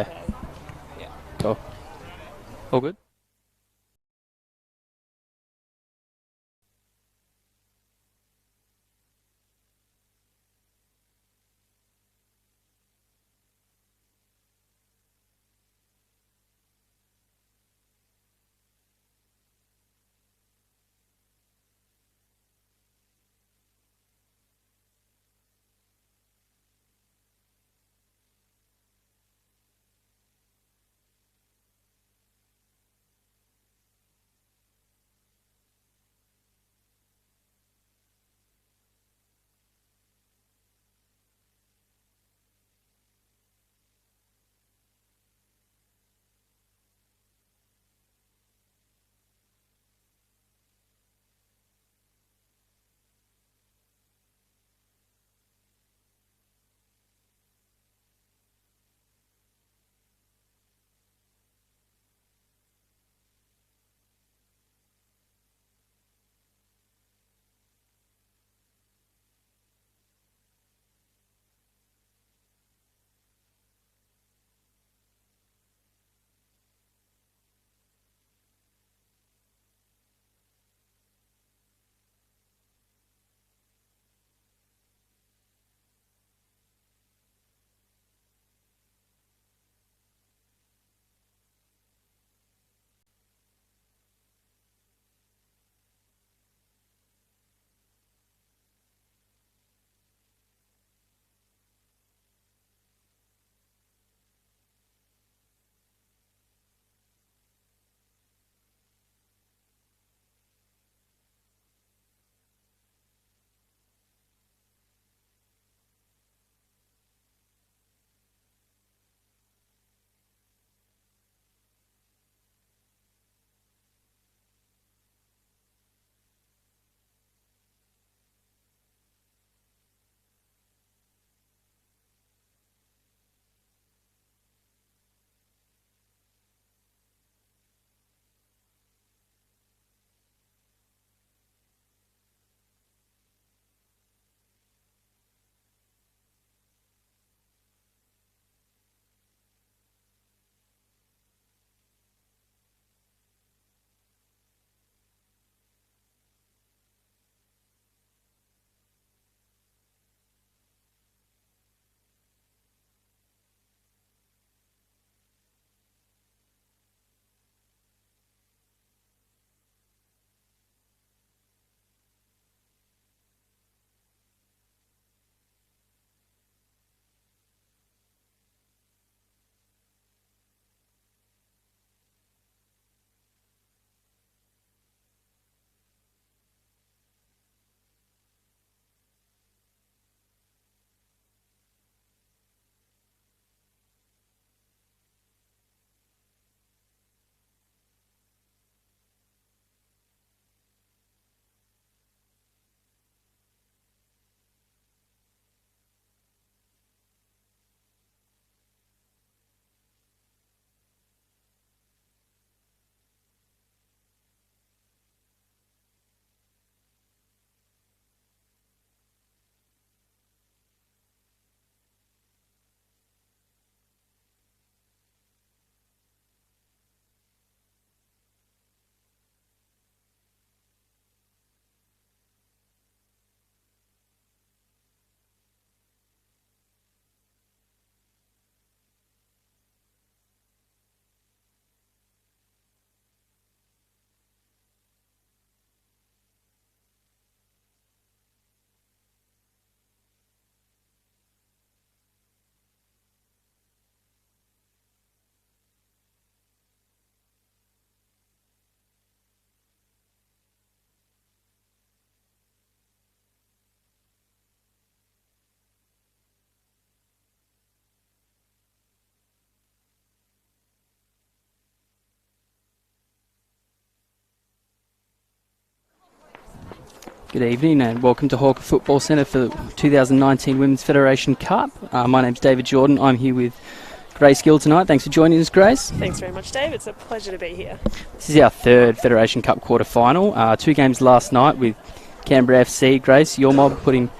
Yeah. Cool. All good? Good evening and welcome to Hawker Football Centre for the 2019 Women's Federation Cup. My name's David Jordan. I'm here with Grace Gill tonight. Thanks for joining us, Grace. Thanks very much, Dave. It's a pleasure to be here. This is our third Federation Cup quarter final. 2 games last night with Canberra FC. Grace, your mob putting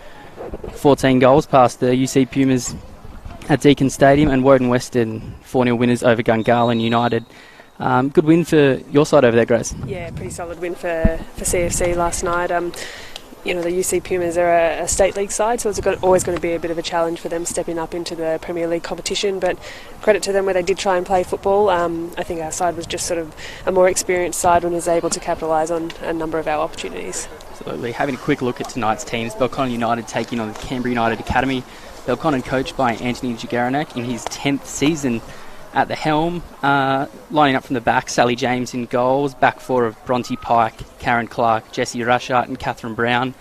14 goals past the UC Pumas at Deakin Stadium, and Woden Western 4-0 winners over Gungahlin United. Good win for your side over there, Grace. Yeah, pretty solid win for CFC last night. The UC Pumas are a state league side, so it's always going to be a bit of a challenge for them stepping up into the Premier League competition, but credit to them where they did try and play football. I think our side was just sort of a more experienced side and was able to capitalise on a number of our opportunities. Absolutely. Having a quick look at tonight's teams, Belconnen United taking on the Canberra United Academy. Belconnen coached by Anthony Jagaranek in his 10th season at the helm, lining up from the back, Sally James in goals, back four of Bronte Pike, Karen Clark, Jessie Rushart and Catherine Brown.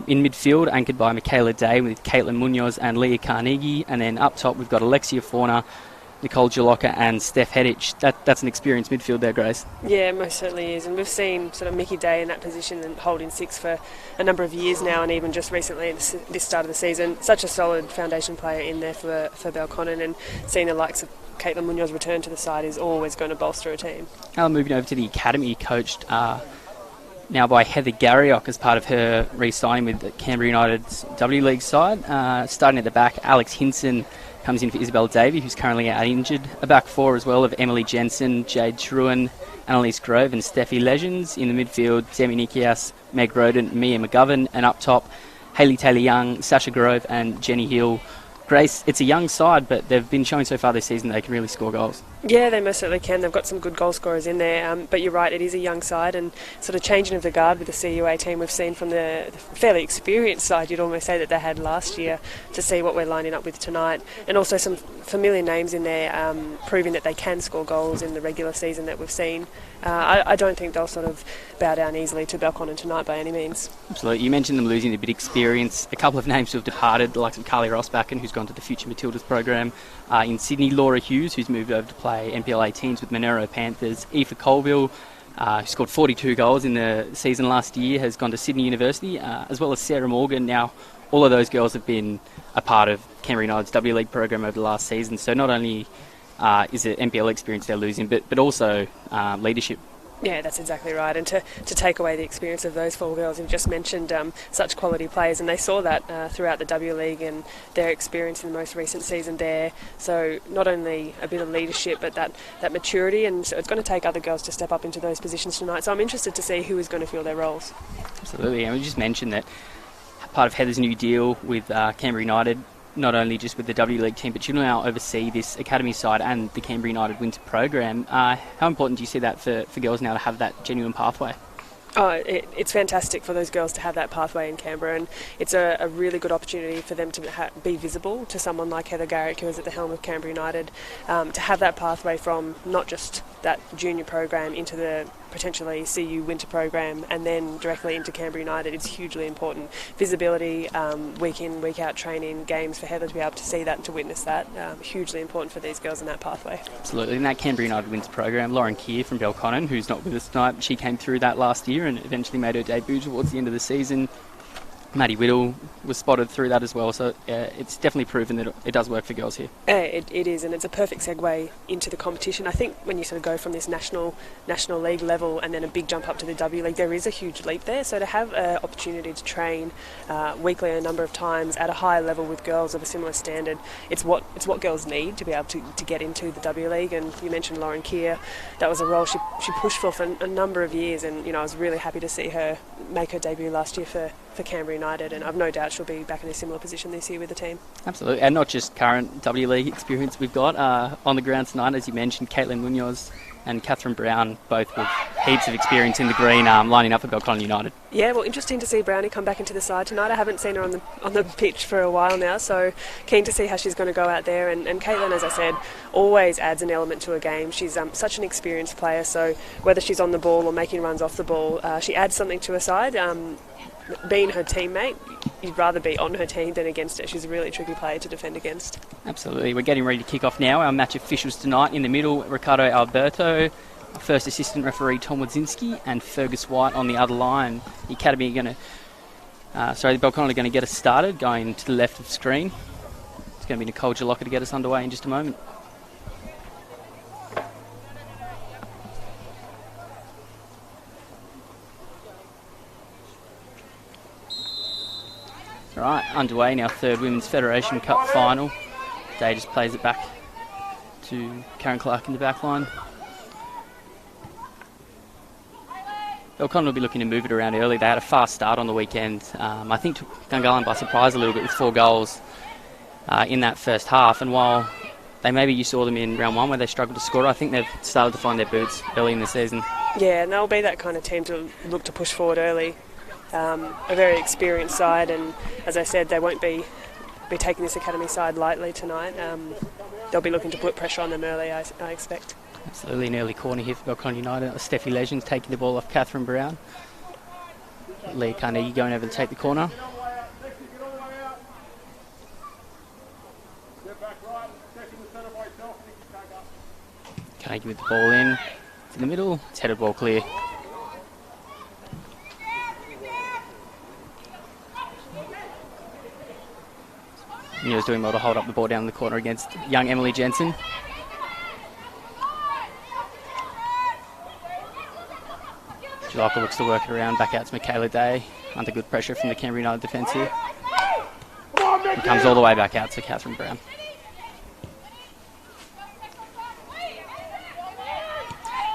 In midfield, anchored by Michaela Day with Caitlin Munoz and Leah Carnegie, and then up top we've got Alexia Fauna, Nicole Jalocka and Steph Hedich. That's an experienced midfield there, Grace. Yeah, most certainly is, and we've seen sort of Mickey Day in that position and holding six for a number of years now, and even just recently at this start of the season, such a solid foundation player in there for Belconnen, and seeing the likes of Caitlin Munoz return to the side is always going to bolster a team. Now moving over to the academy, coached now by Heather Garriock as part of her re-signing with the Canberra United's W League side. Starting at the back, Alex Hinson comes in for Isabel Davey, who's currently out injured. A back four as well of Emily Jensen, Jade Truan, Annalise Grove and Steffi Legends. In the midfield, Demi Nikias, Meg Roden, Mia McGovern, and up top, Hayley Taylor-Young, Sasha Grove and Jenny Hill. Grace, it's a young side, but they've been showing so far this season they can really score goals. Yeah, they most certainly can. They've got some good goal scorers in there, but you're right, it is a young side, and sort of changing of the guard with the CUA team we've seen from the fairly experienced side, you'd almost say, that they had last year, to see what we're lining up with tonight, and also some familiar names in there, proving that they can score goals in the regular season that we've seen. I don't think they'll sort of bow down easily to Belconnen tonight by any means. Absolutely. You mentioned them losing a bit of experience. A couple of names who have departed, the likes of Carly Rossbacken, who's gone to the Future Matildas program in Sydney, Laura Hughes, who's moved over to play NPL 18s with Monero Panthers, Aoife Colville, who scored 42 goals in the season last year, has gone to Sydney University, as well as Sarah Morgan. Now, all of those girls have been a part of Canberra United's W League program over the last season, so not only is it NPL experience they're losing, but also leadership. Yeah, that's exactly right. And to take away the experience of those four girls you've just mentioned, such quality players, and they saw that throughout the W League and their experience in the most recent season there. So not only a bit of leadership, but that maturity, and so it's going to take other girls to step up into those positions tonight. So I'm interested to see who is going to fill their roles. Absolutely, and we just mentioned that part of Heather's new deal with Canberra United, not only just with the W League team, but she'll now oversee this academy side and the Canberra United Winter program. How important do you see that for girls now to have that genuine pathway? Oh, it's fantastic for those girls to have that pathway in Canberra, and it's a really good opportunity for them to be visible to someone like Heather Garrick, who is at the helm of Canberra United, to have that pathway from not just that junior program into the potentially CU winter program and then directly into Canberra United. It's hugely important. Visibility, week in, week out training, games, for Heather to be able to see that and to witness that, hugely important for these girls in that pathway. Absolutely. In that Canberra United Winter program, Lauren Keir from Belconnen, who's not with us tonight, she came through that last year and eventually made her debut towards the end of the season. Maddie Whittle was spotted through that as well, so it's definitely proven that it does work for girls here. It is, and it's a perfect segue into the competition. I think when you sort of go from this national league level and then a big jump up to the W League, there is a huge leap there. So to have an opportunity to train weekly a number of times at a higher level with girls of a similar standard, it's what girls need to be able to get into the W League. And you mentioned Lauren Keir, that was a role she pushed for a number of years, and I was really happy to see her make her debut last year for Canberra United, and I've no doubt she'll be back in a similar position this year with the team. Absolutely, and not just current W League experience we've got on the ground tonight, as you mentioned, Caitlin Munoz and Catherine Brown, both with heaps of experience in the green, lining up for Belconnen United. Yeah, well, interesting to see Brownie come back into the side tonight. I haven't seen her on the pitch for a while now, so keen to see how she's going to go out there. And Caitlin, as I said, always adds an element to a game. She's such an experienced player, so whether she's on the ball or making runs off the ball, she adds something to her side. Being her teammate, you'd rather be on her team than against her. She's a really tricky player to defend against. Absolutely. We're getting ready to kick off now. Our match officials tonight in the middle, Ricardo Alberto, first assistant referee Tom Wadzinski, and Fergus White on the other line. The Academy are going to... the Belconnen are going to get us started, going to the left of screen. It's going to be Nicole Jalocka to get us underway in just a moment. Right, underway in our third Women's Federation Cup final. Day just plays it back to Karen Clark in the back line. Belconnen will be looking to move it around early. They had a fast start on the weekend. I think took Gungahlin by surprise a little bit with 4 goals in that first half. And while you saw them in round 1 where they struggled to score, I think they've started to find their boots early in the season. Yeah, and they'll be that kind of team to look to push forward early. A very experienced side, and as I said, they won't be taking this academy side lightly tonight. They'll be looking to put pressure on them early, I expect. Absolutely, an early corner here for Belconnen United. Steffi Legends taking the ball off Catherine Brown. Lee Carnegie going over to take the corner. Carnegie with the ball in to the middle. It's headed ball clear. Neo's doing well to hold up the ball down in the corner against young Emily Jensen. Jalaka looks to work it around, back out to Michaela Day, under good pressure from the Canberra United defence here. It comes all the way back out to Catherine Brown.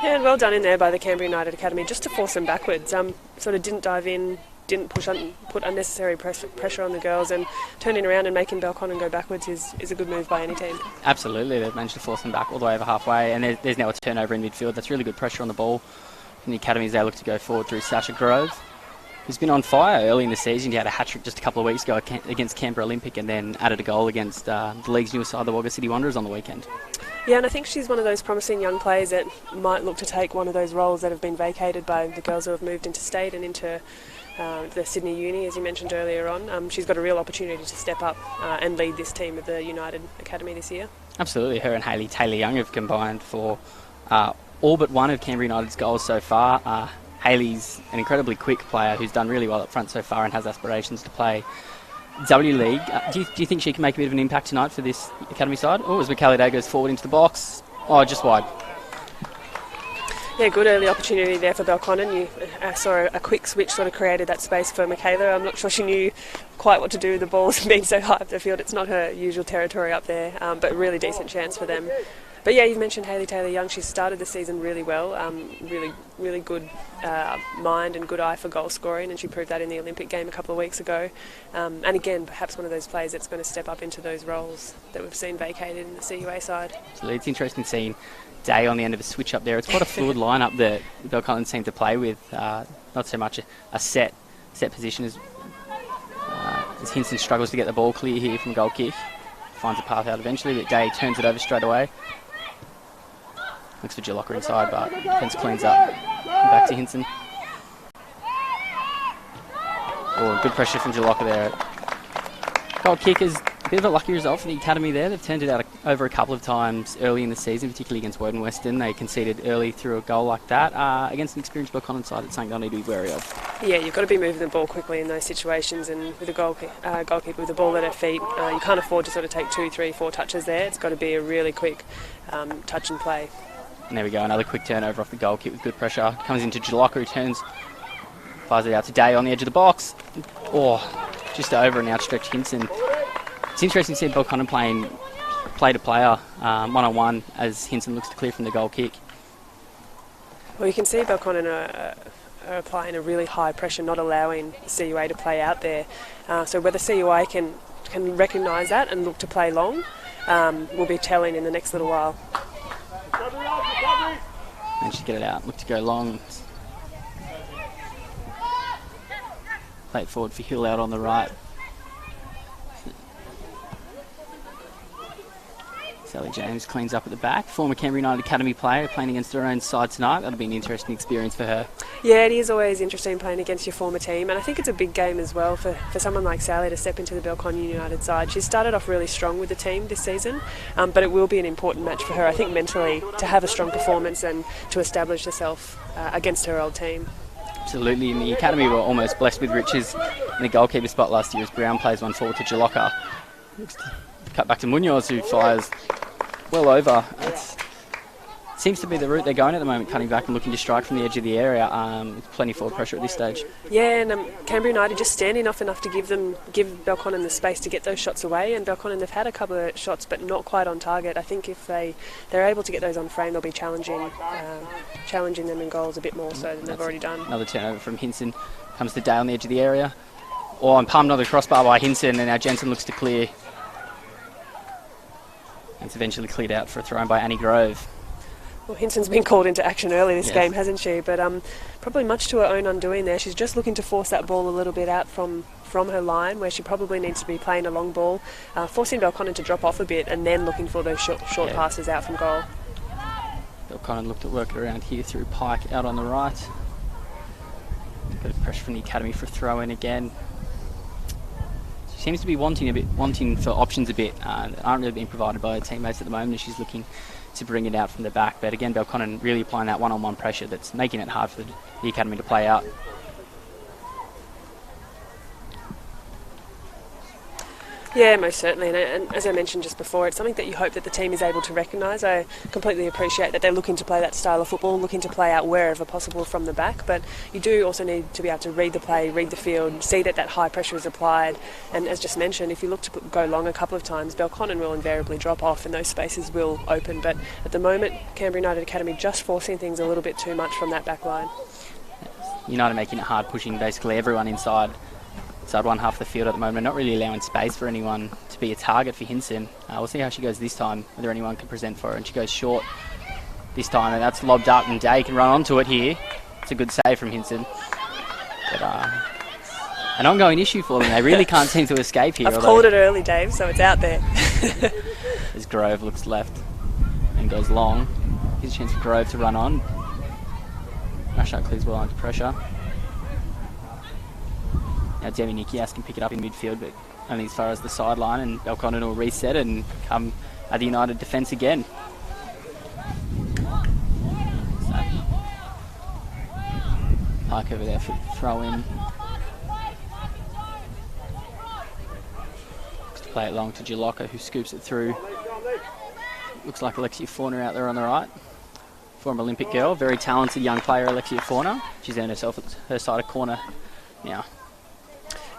Yeah, and well done in there by the Canberra United Academy, just to force them backwards. Sort of didn't dive in, didn't put unnecessary pressure on the girls, and turning around and making Belconnen go backwards is a good move by any team. Absolutely, they've managed to force them back all the way over halfway, and there's now a turnover in midfield. That's really good pressure on the ball. From the academies, they look to go forward through Sasha Grove, who's been on fire early in the season. He had a hat-trick just a couple of weeks ago against Canberra Olympic, and then added a goal against the league's newest side, the Wagga City Wanderers, on the weekend. Yeah, and I think she's one of those promising young players that might look to take one of those roles that have been vacated by the girls who have moved into state and into the Sydney Uni, as you mentioned earlier on. She's got a real opportunity to step up and lead this team of the United Academy this year. Absolutely. Her and Hayley Taylor-Young have combined for all but one of Canberra United's goals so far. Hayley's an incredibly quick player who's done really well up front so far and has aspirations to play W League. Do you think she can make a bit of an impact tonight for this academy side? Oh, as Michaela Day goes forward into the box. Oh, just wide. Yeah, good early opportunity there for Belconnen. You saw a quick switch sort of created that space for Michaela. I'm not sure she knew quite what to do with the balls being so high up the field. It's not her usual territory up there, but really decent chance for them. But yeah, you've mentioned Hayley Taylor-Young. She started the season really well, really good mind and good eye for goal scoring, and she proved that in the Olympic game a couple of weeks ago. And again, perhaps one of those players that's going to step up into those roles that we've seen vacated in the CUA side. So it's interesting seeing Day on the end of a switch up there. It's quite a fluid lineup that Belconnen seem to play with. Not so much a set position as Hinson struggles to get the ball clear here from goal kick. Finds a path out eventually, but Day turns it over straight away. Looks for Jalaka inside, but defence cleans up. Back to Hinson. Oh, good pressure from Jalaka there. Goal kick is a bit of a lucky result for the academy there. They've turned it out over a couple of times early in the season, particularly against Woden Western. They conceded early through a goal like that. Against an experienced Belconnen side, it's something they'll need to be wary of. Yeah, you've got to be moving the ball quickly in those situations, and with a goalkeeper with the ball at her feet, you can't afford to sort of take 2, 3, 4 touches there. It's got to be a really quick touch and play. And there we go, another quick turnover off the goal kick with good pressure. Comes into Jalaka, who turns, fires it out to Day on the edge of the box. Oh, just over an outstretched Hinson. It's interesting to see Belconnen playing player-to-player, one-on-one, as Hinson looks to clear from the goal kick. Well, you can see Belconnen are applying a really high pressure, not allowing CUA to play out there. So whether CUA can recognise that and look to play long will be telling in the next little while. And she'll get it out, look to go long. Play it forward for Hill out on the right. Sally James cleans up at the back. Former Canberra United Academy player playing against her own side tonight. That'll be an interesting experience for her. Yeah, it is always interesting playing against your former team, and I think it's a big game as well for someone like Sally to step into the Belconnen United side. She started off really strong with the team this season, but it will be an important match for her, I think, mentally, to have a strong performance and to establish herself against her old team. Absolutely, and the academy were almost blessed with riches in the goalkeeper spot last year as Brown plays one forward to Jalaka. Cut back to Munoz, who fires well over. It's seems to be the route they're going at the moment, cutting back and looking to strike from the edge of the area. Plenty forward pressure at this stage. Yeah, and Canberra United just standing off enough to give Belconnen the space to get those shots away. And Belconnen, they've had a couple of shots, but not quite on target. I think if they're able to get those on frame, they'll be challenging them in goals a bit more so than they've already done. Another turnover from Hinson. Comes to Dale on the edge of the area. And palmed on the crossbar by Hinson, and now Jensen looks to clear. It's eventually cleared out for a throw in by Annie Grove. Well, Hinson's been called into action early this game, hasn't she? But probably much to her own undoing there. She's just looking to force that ball a little bit out from her line, where she probably needs to be playing a long ball, forcing Belconnen to drop off a bit, and then looking for those short passes out from goal. Belconnen looked at work it around here through Pike out on the right. Bit of pressure from the academy for a throw in again. She seems to be wanting for options a bit that aren't really being provided by her teammates at the moment, and she's looking to bring it out from the back. But again, Belconnen really applying that one-on-one pressure that's making it hard for the academy to play out. Yeah, most certainly, and as I mentioned just before, it's something that you hope that the team is able to recognise. I completely appreciate that they're looking to play that style of football, looking to play out wherever possible from the back, but you do also need to be able to read the play, read the field, see that high pressure is applied, and as just mentioned, if you look to go long a couple of times, Belconnen will invariably drop off and those spaces will open, but at the moment, Canberra United Academy just forcing things a little bit too much from that back line. United making it hard, pushing basically everyone inside one half of the field at the moment, not really allowing space for anyone to be a target for Hinson. We'll see how she goes this time, whether anyone can present for her, and she goes short this time, and that's lobbed up, and Day can run onto it here. It's a good save from Hinson. But an ongoing issue for them. They really can't seem to escape here. I've called it early, Dave, so it's out there. As Grove looks left and goes long. Here's a chance for Grove to run on. Rashad clears well under pressure. Now Demi Nikias can pick it up in midfield, but only as far as the sideline, and Belconnen will reset and come at the United defence again. Pike over there for throw in. Looks to play it long to Jalocca, who scoops it through. Looks like Alexia Fauna out there on the right. Former Olympic girl, very talented young player, Alexia Fauna. She's earned herself at her side of corner now.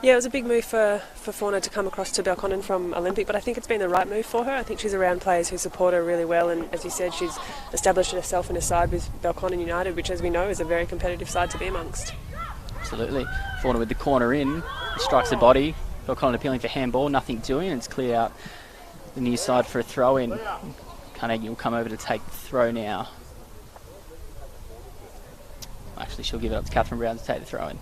Yeah, it was a big move for Fauna to come across to Belconnen from Olympic, but I think it's been the right move for her. I think she's around players who support her really well, and as you said, she's established herself in a side with Belconnen United, which, as we know, is a very competitive side to be amongst. Absolutely. Fauna with the corner in, strikes the body. Belconnen appealing for handball, nothing doing, and it's cleared out the near side for a throw in. Carnegie will come over to take the throw now. Actually, she'll give it up to Catherine Brown to take the throw in.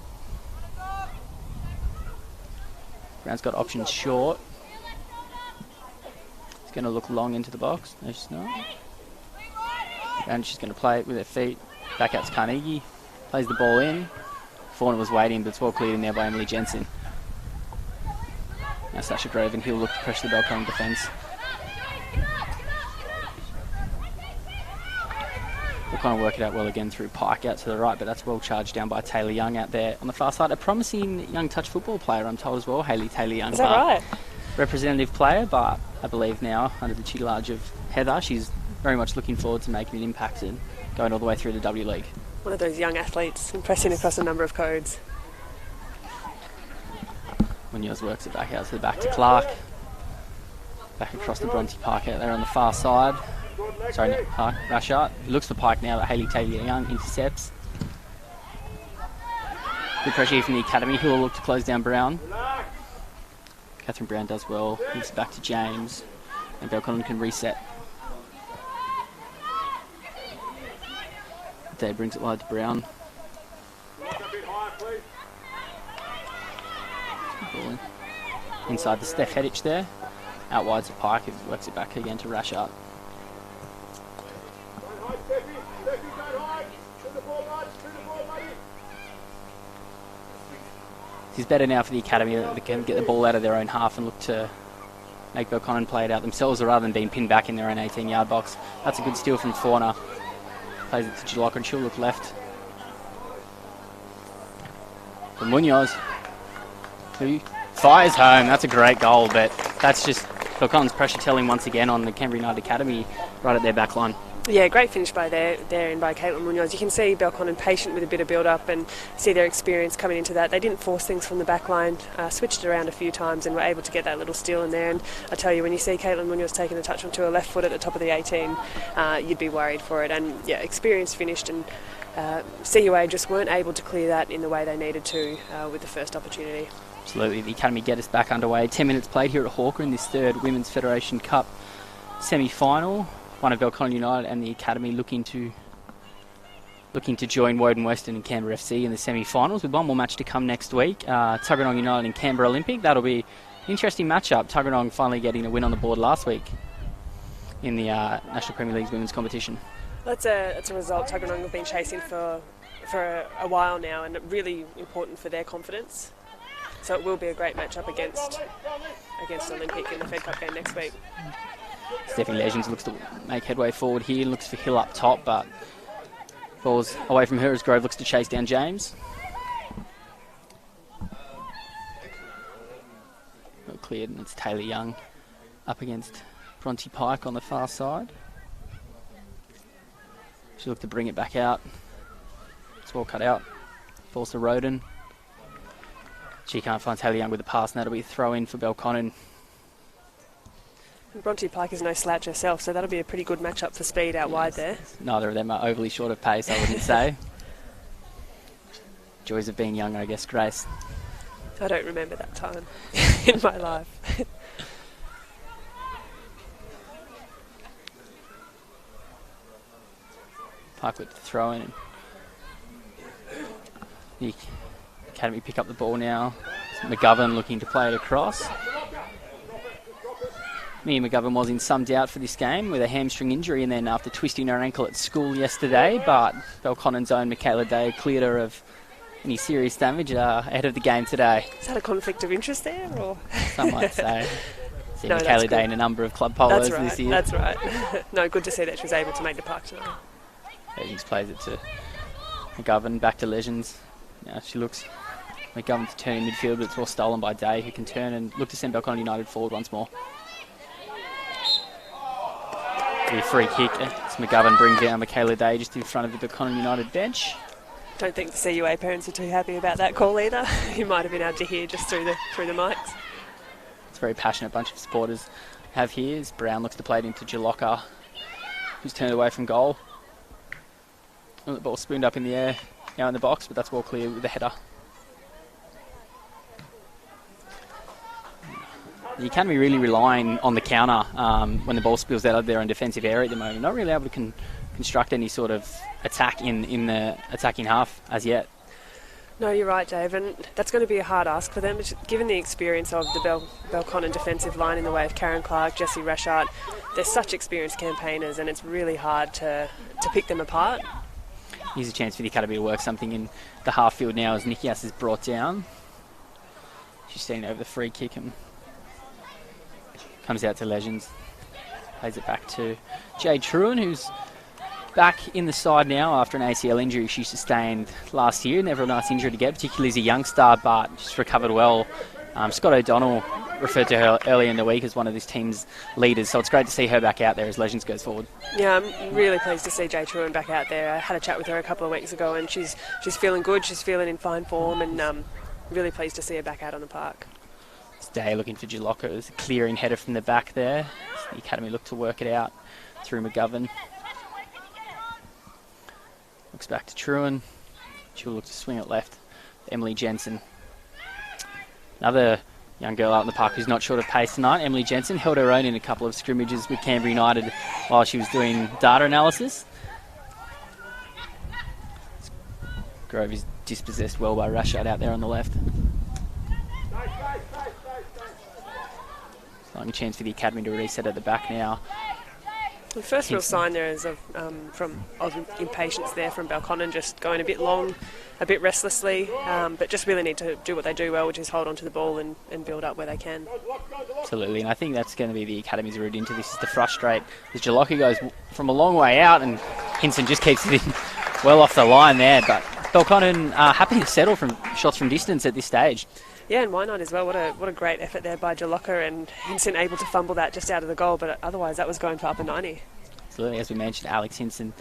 Brown's got options short. It's going to look long into the box. No, she's not. And she's going to play it with her feet. Back out to Carnegie. Plays the ball in. Fauna was waiting, but it's well cleared in there by Emily Jensen. Now Sasha Grove, and he'll look to pressure the Belconnen defence. We'll kind of work it out well again through Pike out to the right, but that's well charged down by Taylor Young out there on the far side. A promising young touch football player, I'm told as well, Hayley Taylor Young. Is that right? Representative player, but I believe now, under the tutelage of Heather, she's very much looking forward to making an impact and going all the way through the W League. One of those young athletes, impressing across a number of codes. Munoz works it back out to the back to Clark. Back across the Bronte Park out there on the far side. Sorry, not Pike, Rashard. He looks for Pike now, but Hayley Taylor Young intercepts. Good pressure here from the academy. Who will look to close down Brown. Catherine Brown does well. Moves back to James. And Belconnen can reset. Day brings it wide to Brown. Ball in. Inside the Steph Headich there. Out wide to Pike, who works it back again to Rashard. It's better now for the academy that they can get the ball out of their own half and look to make Belconnen play it out themselves rather than being pinned back in their own 18-yard box. That's a good steal from Fauna. Plays it to Jalocca, and she'll look left. For Munoz, who fires home. That's a great goal, but that's just Belconnen's pressure telling once again on the Canberra United Academy right at their back line. Yeah, great finish by there and by Caitlin Munoz. You can see Belconnen patient with a bit of build-up and see their experience coming into that. They didn't force things from the back line, switched around a few times and were able to get that little steal in there. And I tell you, when you see Caitlin Munoz taking a touch onto her left foot at the top of the 18, you'd be worried for it. And yeah, experience finished, and CUA just weren't able to clear that in the way they needed to with the first opportunity. Absolutely, the Academy get us back underway. 10 minutes played here at Hawker in this third Women's Federation Cup semi-final. One of Belconnen United and the Academy looking to join Woden Western and Canberra FC in the semi-finals, with one more match to come next week. Tuggeranong United and Canberra Olympic. That'll be an interesting matchup. Tuggeranong finally getting a win on the board last week in the National Premier League's women's competition. That's a result Tuggeranong have been chasing for a while now, and really important for their confidence. So it will be a great matchup against Olympic in the Fed Cup game next week. Stephanie Legends looks to make headway forward here, looks for Hill up top, but ball's away from her as Grove looks to chase down James. Well cleared, and it's Taylor Young up against Bronte Pike on the far side. She looked to bring it back out. It's well cut out. Falls to Roden. She can't find Taylor Young with the pass, and that'll be a throw in for Belconnen. Bronte Pike is no slouch herself, so that'll be a pretty good matchup for speed out wide there. Neither of them are overly short of pace, I wouldn't say. Joys of being young, I guess, Grace. I don't remember that time in my life. Pike with the throw in. The Academy pick up the ball now. It's McGovern looking to play it across. Mia McGovern was in some doubt for this game with a hamstring injury, and then after twisting her ankle at school yesterday, but Belconnen's own Michaela Day cleared her of any serious damage ahead of the game today. Is that a conflict of interest there? Or? Some might say. See No, Michaela that's Day good. in a number of club polos That's right, this year. that's right. No, good to see that she was able to make the park tonight. Legends plays it to McGovern, back to Legends. Now she looks McGovern to turn in midfield, but it's all stolen by Day, who can turn and look to send Belconnen United forward once more. The free kick, it's McGovern brings down Michaela Day just in front of the Belconnen United bench. Don't think the CUA parents are too happy about that call either. You might have been able to hear just through the mics. It's a very passionate bunch of supporters have here as Brown looks to play it into Jalocka, who's turned away from goal. And the ball spooned up in the air, now in the box, but that's well clear with the header. The Academy really relying on the counter when the ball spills out of their own defensive area at the moment. Not really able to construct any sort of attack in the attacking half as yet. No, you're right, Dave, and that's going to be a hard ask for them. Given the experience of the Belconnen defensive line in the way of Karen Clark, Jessie Rashart, they're such experienced campaigners, and it's really hard to pick them apart. Here's a chance for the Academy to work something in the half field now as Nikias is brought down. She's standing over the free kick and comes out to Legends. Plays it back to Jade Truen, who's back in the side now after an ACL injury she sustained last year. Never a nice injury to get, particularly as a young star, but she's recovered well. Scott O'Donnell referred to her earlier in the week as one of this team's leaders, so it's great to see her back out there as Legends goes forward. Yeah, I'm really pleased to see Jade Truen back out there. I had a chat with her a couple of weeks ago, and she's feeling good, she's feeling in fine form, and really pleased to see her back out on the park. Day looking for Jalocka. There's a clearing header from the back there. So the Academy look to work it out through McGovern. Looks back to Truen. She'll look to swing it left. Emily Jensen. Another young girl out in the park who's not short of pace tonight. Emily Jensen held her own in a couple of scrimmages with Canberra United while she was doing data analysis. Grove is dispossessed well by Rashad out there on the left. A chance for the Academy to reset at the back now. The first real sign there is of impatience there from Belconnen, just going a bit long, a bit restlessly, but just really need to do what they do well, which is hold on to the ball and build up where they can. Absolutely, and I think that's going to be the Academy's route into this, is to frustrate. As Jalocka goes from a long way out and Hinson just keeps it in well off the line there, but Belconnen happy to settle from shots from distance at this stage. Yeah, and why not as well? What a great effort there by Jalocka, and Hinson able to fumble that just out of the goal, but otherwise that was going for upper 90. Absolutely, as we mentioned, Alex Hinson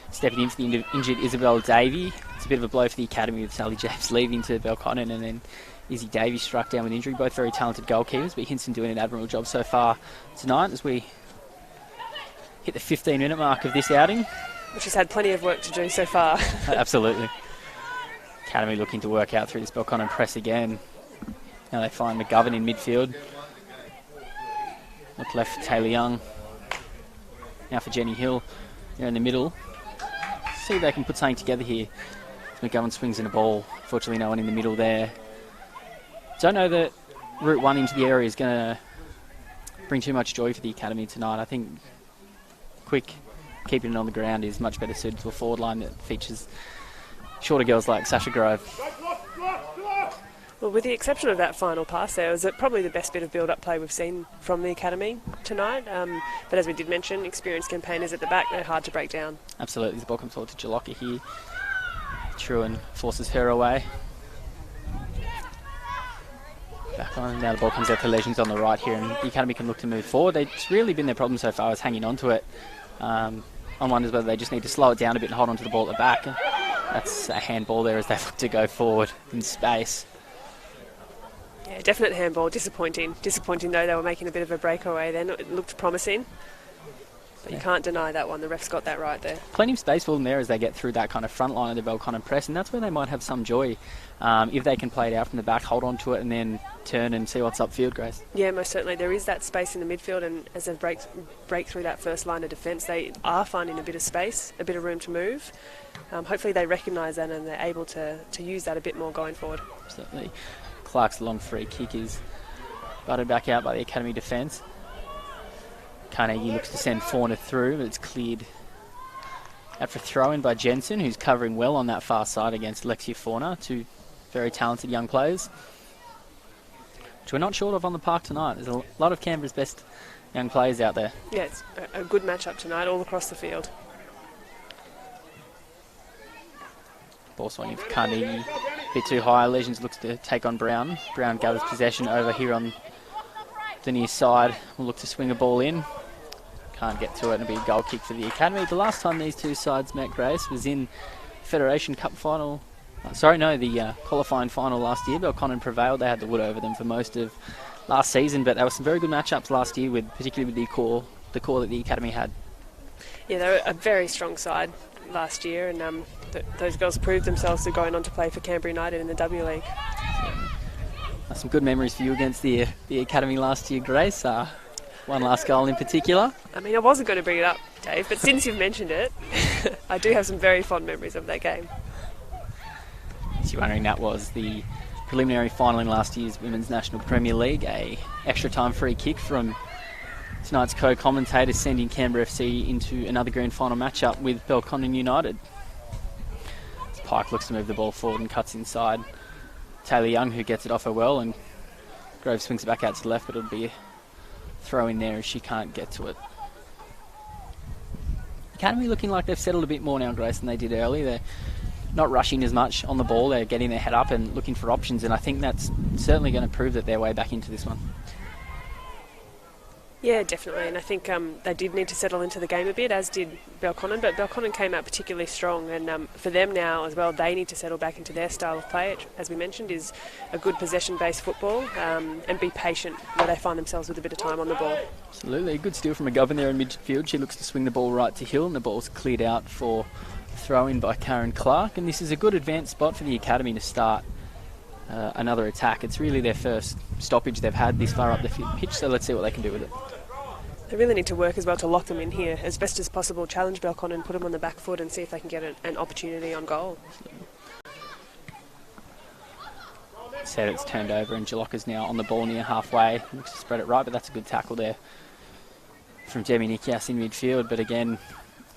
stepping in for the injured Isabel Davey. It's a bit of a blow for the academy with Sally James leaving to Belconnen, and then Izzy Davey struck down with injury. Both very talented goalkeepers, but Hinson doing an admirable job so far tonight as we hit the 15-minute mark of this outing. Which has had plenty of work to do so far. Absolutely. Academy looking to work out through this Belconnen press again. Now they find McGovern in midfield. Look left for Taylor Young. Now for Jenny Hill. They're in the middle. See if they can put something together here. McGovern swings in a ball. Fortunately, no one in the middle there. Don't know that Route 1 into the area is going to bring too much joy for the academy tonight. I think quick keeping it on the ground is much better suited to a forward line that features shorter girls like Sasha Grove. Well, with the exception of that final pass there, it was probably the best bit of build-up play we've seen from the academy tonight. But as we did mention, experienced campaigners at the back, they're hard to break down. Absolutely. The ball comes forward to Jalocka here. Truan forces her away. Back on. Now the ball comes out to Legends on the right here, and the academy can look to move forward. It's really been their problem so far is hanging on to it. One wonders whether they just need to slow it down a bit and hold on to the ball at the back. That's a handball there as they look to go forward in space. Yeah, definite handball. Disappointing. Disappointing though, they were making a bit of a breakaway then. It looked promising. But you can't deny that one. The ref's got that right there. Plenty of space for them there as they get through that kind of front line of the Belconnen press, and that's where they might have some joy. If they can play it out from the back, hold on to it, and then turn and see what's upfield, Grace. Yeah, most certainly. There is that space in the midfield, and as they break through that first line of defence, they are finding a bit of space, a bit of room to move. Hopefully they recognise that and they're able to use that a bit more going forward. Certainly. Clark's long free kick is butted back out by the academy defence. Carnegie looks to send Fauna through, but it's cleared out for throw-in by Jensen, who's covering well on that far side against Lexia Fauna, two very talented young players, which we're not short of on the park tonight. There's a lot of Canberra's best young players out there. Yeah, it's a good matchup tonight all across the field. Ball swinging for Carnegie, a bit too high. Legends looks to take on Brown. Brown gathers possession over here on the near side. Will look to swing a ball in. Can't get to it, and it'll be a goal kick for the academy. The last time these two sides met, Grace, was in Federation Cup final. The qualifying final last year. Belconnen prevailed. They had the wood over them for most of last season, but there were some very good matchups last year, particularly with the core that the academy had. Yeah, they were a very strong side last year, and those girls proved themselves to going on to play for Canberra United in the W League. Some good memories for you against the academy last year, Grace. One last goal in particular. I mean, I wasn't going to bring it up, Dave, but since you've mentioned it, I do have some very fond memories of that game. So you're wondering, that was the preliminary final in last year's Women's National Premier League. A extra time free kick from tonight's co-commentator, sending Canberra FC into another grand final matchup with Belconnen United. As Pike looks to move the ball forward and cuts inside. Taylor Young, who gets it off her well, and Grove swings it back out to the left, but it'll be a throw in there as she can't get to it. Academy looking like they've settled a bit more now, Grace, than they did earlier. They're not rushing as much on the ball. They're getting their head up and looking for options, and I think that's certainly going to prove that they're way back into this one. Yeah, definitely, and I think they did need to settle into the game a bit, as did Belconnen, but Belconnen came out particularly strong, and for them now as well, they need to settle back into their style of play, which, as we mentioned, is a good possession-based football, and be patient where they find themselves with a bit of time on the ball. Absolutely, a good steal from McGovern there in midfield. She looks to swing the ball right to Hill, and the ball's cleared out for throw-in by Karen Clark, and this is a good advanced spot for the academy to start another attack. It's really their first stoppage they've had this far up the pitch, so let's see what they can do with it. They really need to work as well to lock them in here as best as possible, challenge Belconnen, put them on the back foot and see if they can get an opportunity on goal. Said it's turned over, and Jalocka's now on the ball near halfway. Looks to spread it right, but that's a good tackle there from Demi Nikias in midfield. But again,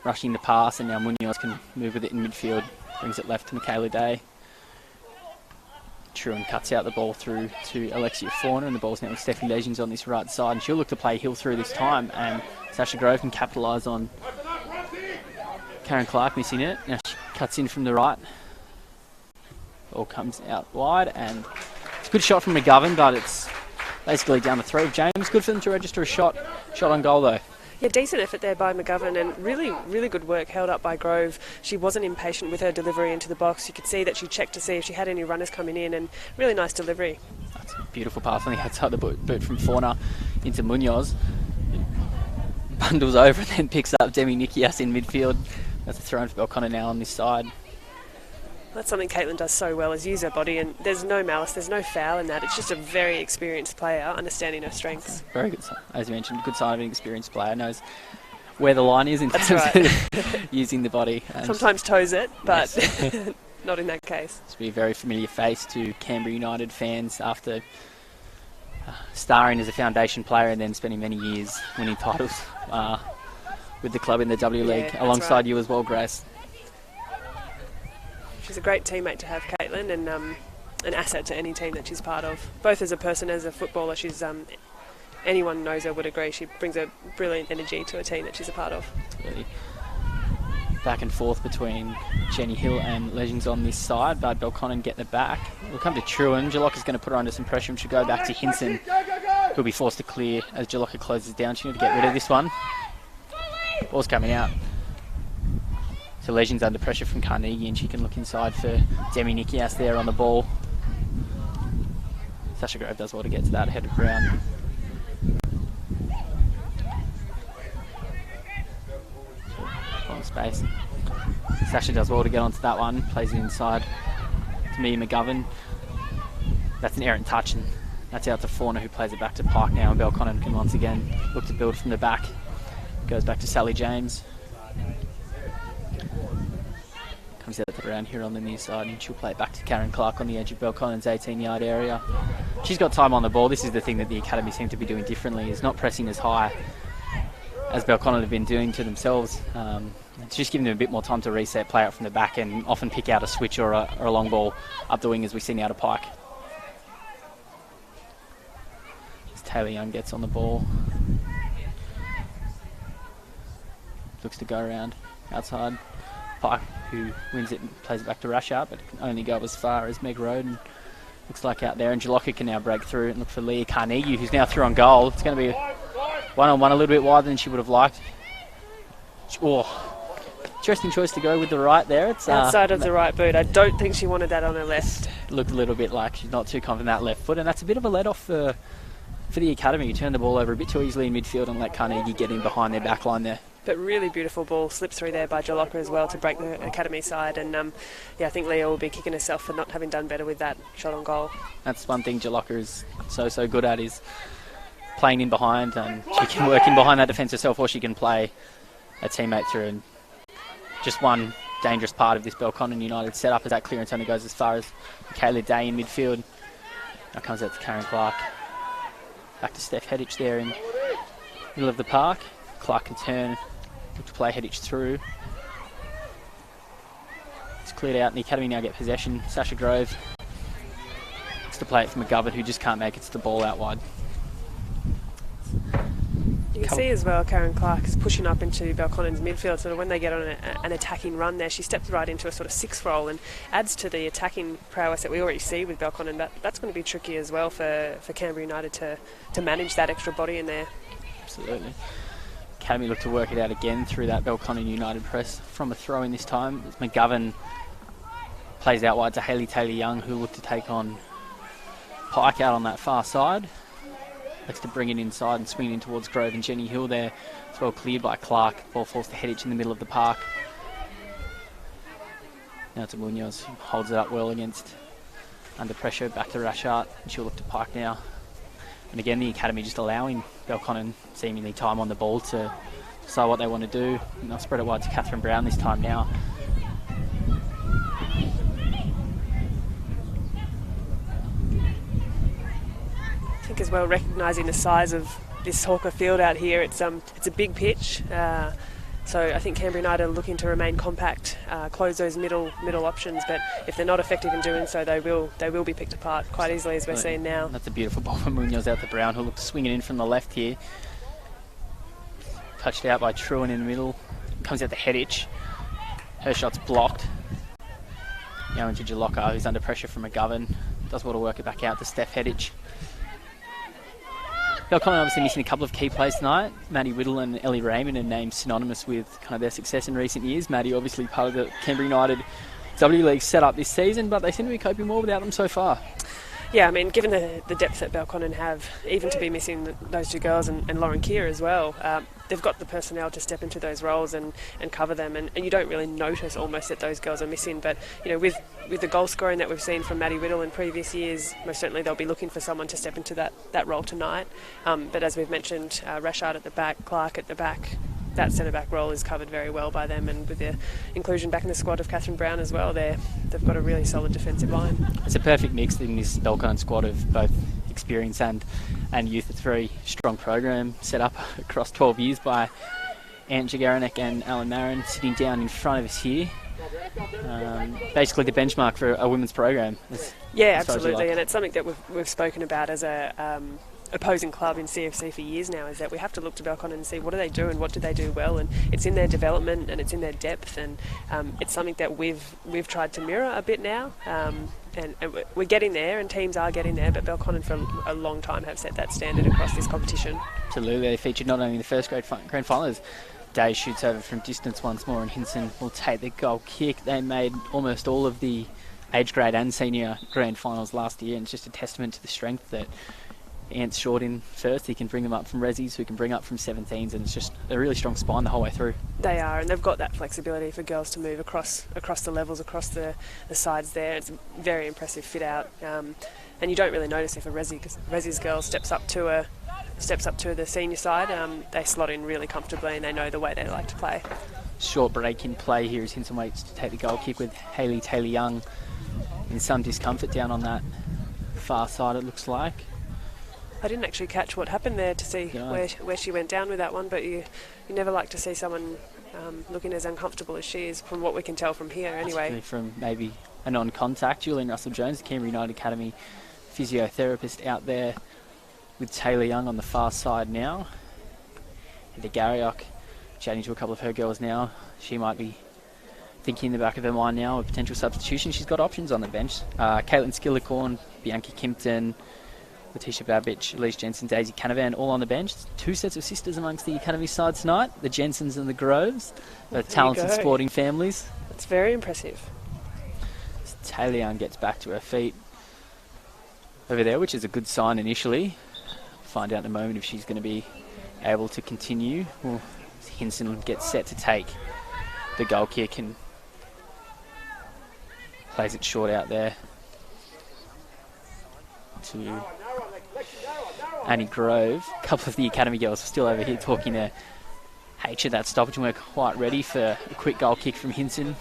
rushing the pass, and now Munoz can move with it in midfield. Brings it left to Michaela Day. Truan cuts out the ball through to Alexia Fauna, and the ball's now with Steffi Legends on this right side, and she'll look to play Hill through this time, and Sasha Grove can capitalise on Karen Clark missing it. Now she cuts in from the right. Ball comes out wide, and it's a good shot from McGovern, but it's basically down the throat of James. Good for them to register a shot on goal though. Yeah, decent effort there by McGovern, and really, really good work held up by Grove. She wasn't impatient with her delivery into the box. You could see that she checked to see if she had any runners coming in, and really nice delivery. That's a beautiful pass on the outside of the boot from Fauna into Munoz. Bundles over and then picks up Demi Nikias in midfield. That's a throw in for Belconnen now on this side. That's something Caitlin does so well, is use her body, and there's no malice, there's no foul in that. It's just a very experienced player, understanding her strengths. Very good, as you mentioned, good sign of an experienced player. Knows where the line is in terms of using the body. Sometimes toes it, but yes. Not in that case. It's be a very familiar face to Canberra United fans after starring as a foundation player and then spending many years winning titles with the club in the W League, alongside you as well, Grace. She's a great teammate to have, Caitlin, and an asset to any team that she's part of. Both as a person, as a footballer, she's anyone knows her would agree. She brings a brilliant energy to a team that she's a part of. Absolutely. Back and forth between Jenny Hill and Legends on this side, but Belconnen get the back. We'll come to Truan. Jalocca's going to put her under some pressure and she'll go back to Hinson, who'll be forced to clear as Jalocca closes down. She need to get rid of this one. Ball's coming out. So Legends under pressure from Carnegie, and she can look inside for Demi Nikias there on the ball. Sasha Grove does well to get to that ahead of Brown. On space. Sasha does well to get onto that one, plays it inside to Mia McGovern. That's an errant touch, and that's out to Fauna, who plays it back to Pike now, and Belconnen can once again look to build from the back. Goes back to Sally James. Comes out around here on the near side, and she'll play it back to Karen Clark on the edge of Belconnen's 18-yard area. She's got time on the ball. This is the thing that the academy seem to be doing differently, is not pressing as high as Belconnen have been doing to themselves. It's just giving them a bit more time to reset, play out from the back, and often pick out a switch or a long ball up the wing, as we've seen out of Pike. As Taylor Young gets on the ball. Looks to go around outside. Pike, who wins it and plays it back to Rashard, but can only go as far as Meg Road, and looks like out there. And Jalocca can now break through and look for Leah Carnegie, who's now through on goal. It's going to be one-on-one, a little bit wider than she would have liked. Oh, interesting choice to go with the right there. It's outside of the right boot. I don't think she wanted that on her left. Looked a little bit like she's not too confident in that left foot, and that's a bit of a let-off for the academy. You turn the ball over a bit too easily in midfield and let Carnegie get in behind their back line there. But really beautiful ball slips through there by Jalocca as well to break the academy side, and I think Leah will be kicking herself for not having done better with that shot on goal. That's one thing Jalocca is so good at, is playing in behind, and she can work in behind that defence herself, or she can play a teammate through. And just one dangerous part of this Belconnen United setup is that clearance only goes as far as Kayla Day in midfield. Now comes out to Karen Clark. Back to Steph Heddich there in the middle of the park. Clark can turn, look to play Heddich through. It's cleared out, and the academy now get possession. Sasha Grove looks to play it for McGovern, who just can't make it to the ball out wide. You can see as well Karen Clark is pushing up into Belconnen's midfield, so when they get on an attacking run there, she steps right into a sort of six role and adds to the attacking prowess that we already see with Belconnen. That's going to be tricky as well for Canberra United to manage that extra body in there. Absolutely. Academy look to work it out again through that Belconnen United press from a throw in this time. McGovern plays out wide to Hayley Taylor-Young, who look to take on Pike out on that far side. Looks to bring it inside and swing in towards Grove and Jenny Hill there. It's well cleared by Clark. Ball falls to Heddich in the middle of the park. Now to Munoz, who holds it up well against under pressure. Back to Rashard, and she'll look to Pike now. And again, the academy just allowing Belconnen seemingly time on the ball to decide what they want to do. And they'll spread it wide to Catherine Brown this time now. I think as well, recognising the size of this Hawker field out here, it's a big pitch. So I think Canberra United are looking to remain compact, close those middle options, but if they're not effective in doing so, they will be picked apart quite easily, as we're seeing now. That's a beautiful ball from Munoz out to Brown, who'll look to swing it in from the left here. Touched out by Truan in the middle. Comes out to Heddich. Her shot's blocked. Now into Jalocca, who's under pressure from McGovern. Does well to work it back out to Steph Heddich. Belconnen obviously missing a couple of key players tonight. Maddie Whittle and Ellie Raymond are named synonymous with kind of their success in recent years. Maddie obviously part of the Canberra United W League setup this season, but they seem to be coping well without them so far. Yeah, I mean, given the depth that Belconnen have, even to be missing those two girls and Lauren Keir as well, they've got the personnel to step into those roles and cover them, and you don't really notice almost that those girls are missing. But, you know, with the goal scoring that we've seen from Maddie Whittle in previous years, most certainly they'll be looking for someone to step into that role tonight. But as we've mentioned, Rashard at the back, Clark at the back, that centre-back role is covered very well by them, and with the inclusion back in the squad of Catherine Brown as well, they've got a really solid defensive line. It's a perfect mix in this Belconnen squad of both experience and youth. It's a very strong program set up across 12 years by Ant Jagaranek and Alan Marin sitting down in front of us here. Basically the benchmark for a women's program. Yeah, absolutely, and it's something that we've spoken about as a opposing club in CFC for years now, is that we have to look to Belconnen and see what do they do and what do they do well, and it's in their development and it's in their depth, and it's something that we've tried to mirror a bit now, and we're getting there and teams are getting there, but Belconnen for a long time have set that standard across this competition. Absolutely, they featured not only in the first grand final as Day shoots over from distance once more and Hinson will take the goal kick. They made almost all of the age grade and senior grand finals last year, and it's just a testament to the strength that Ant's short in first. He can bring them up from resis, who can bring up from 17s, and it's just a really strong spine the whole way through. They are, and they've got that flexibility for girls to move across the levels, across the sides there. It's a very impressive fit out, and you don't really notice if a resis girl steps up to the senior side. They slot in really comfortably and they know the way they like to play. Short break in play here as Hinson waits to take the goal kick with Hayley Taylor-Young in some discomfort down on that far side, it looks like. I didn't actually catch what happened there to see where she went down with that one, but you never like to see someone looking as uncomfortable as she is, from what we can tell from here anyway. Particularly from maybe a non-contact. Julian Russell-Jones, the Canberra United Academy physiotherapist, out there with Taylor-Young on the far side now. And the Garriock chatting to a couple of her girls now. She might be thinking in the back of her mind now of potential substitution. She's got options on the bench. Caitlin Skillicorn, Bianca Kimpton, Letitia Babich, Elise Jensen, Daisy Canavan, all on the bench. Two sets of sisters amongst the academy side tonight, the Jensens and the Groves, the talented sporting families. That's very impressive. Taylor Young gets back to her feet over there, which is a good sign initially. Find out in a moment if she's going to be able to continue. Well, Hinson gets set to take the goal kick and plays it short out there to Annie Grove. A couple of the academy girls are still over here talking to H at that stoppage, and we're quite ready for a quick goal kick from Hinson.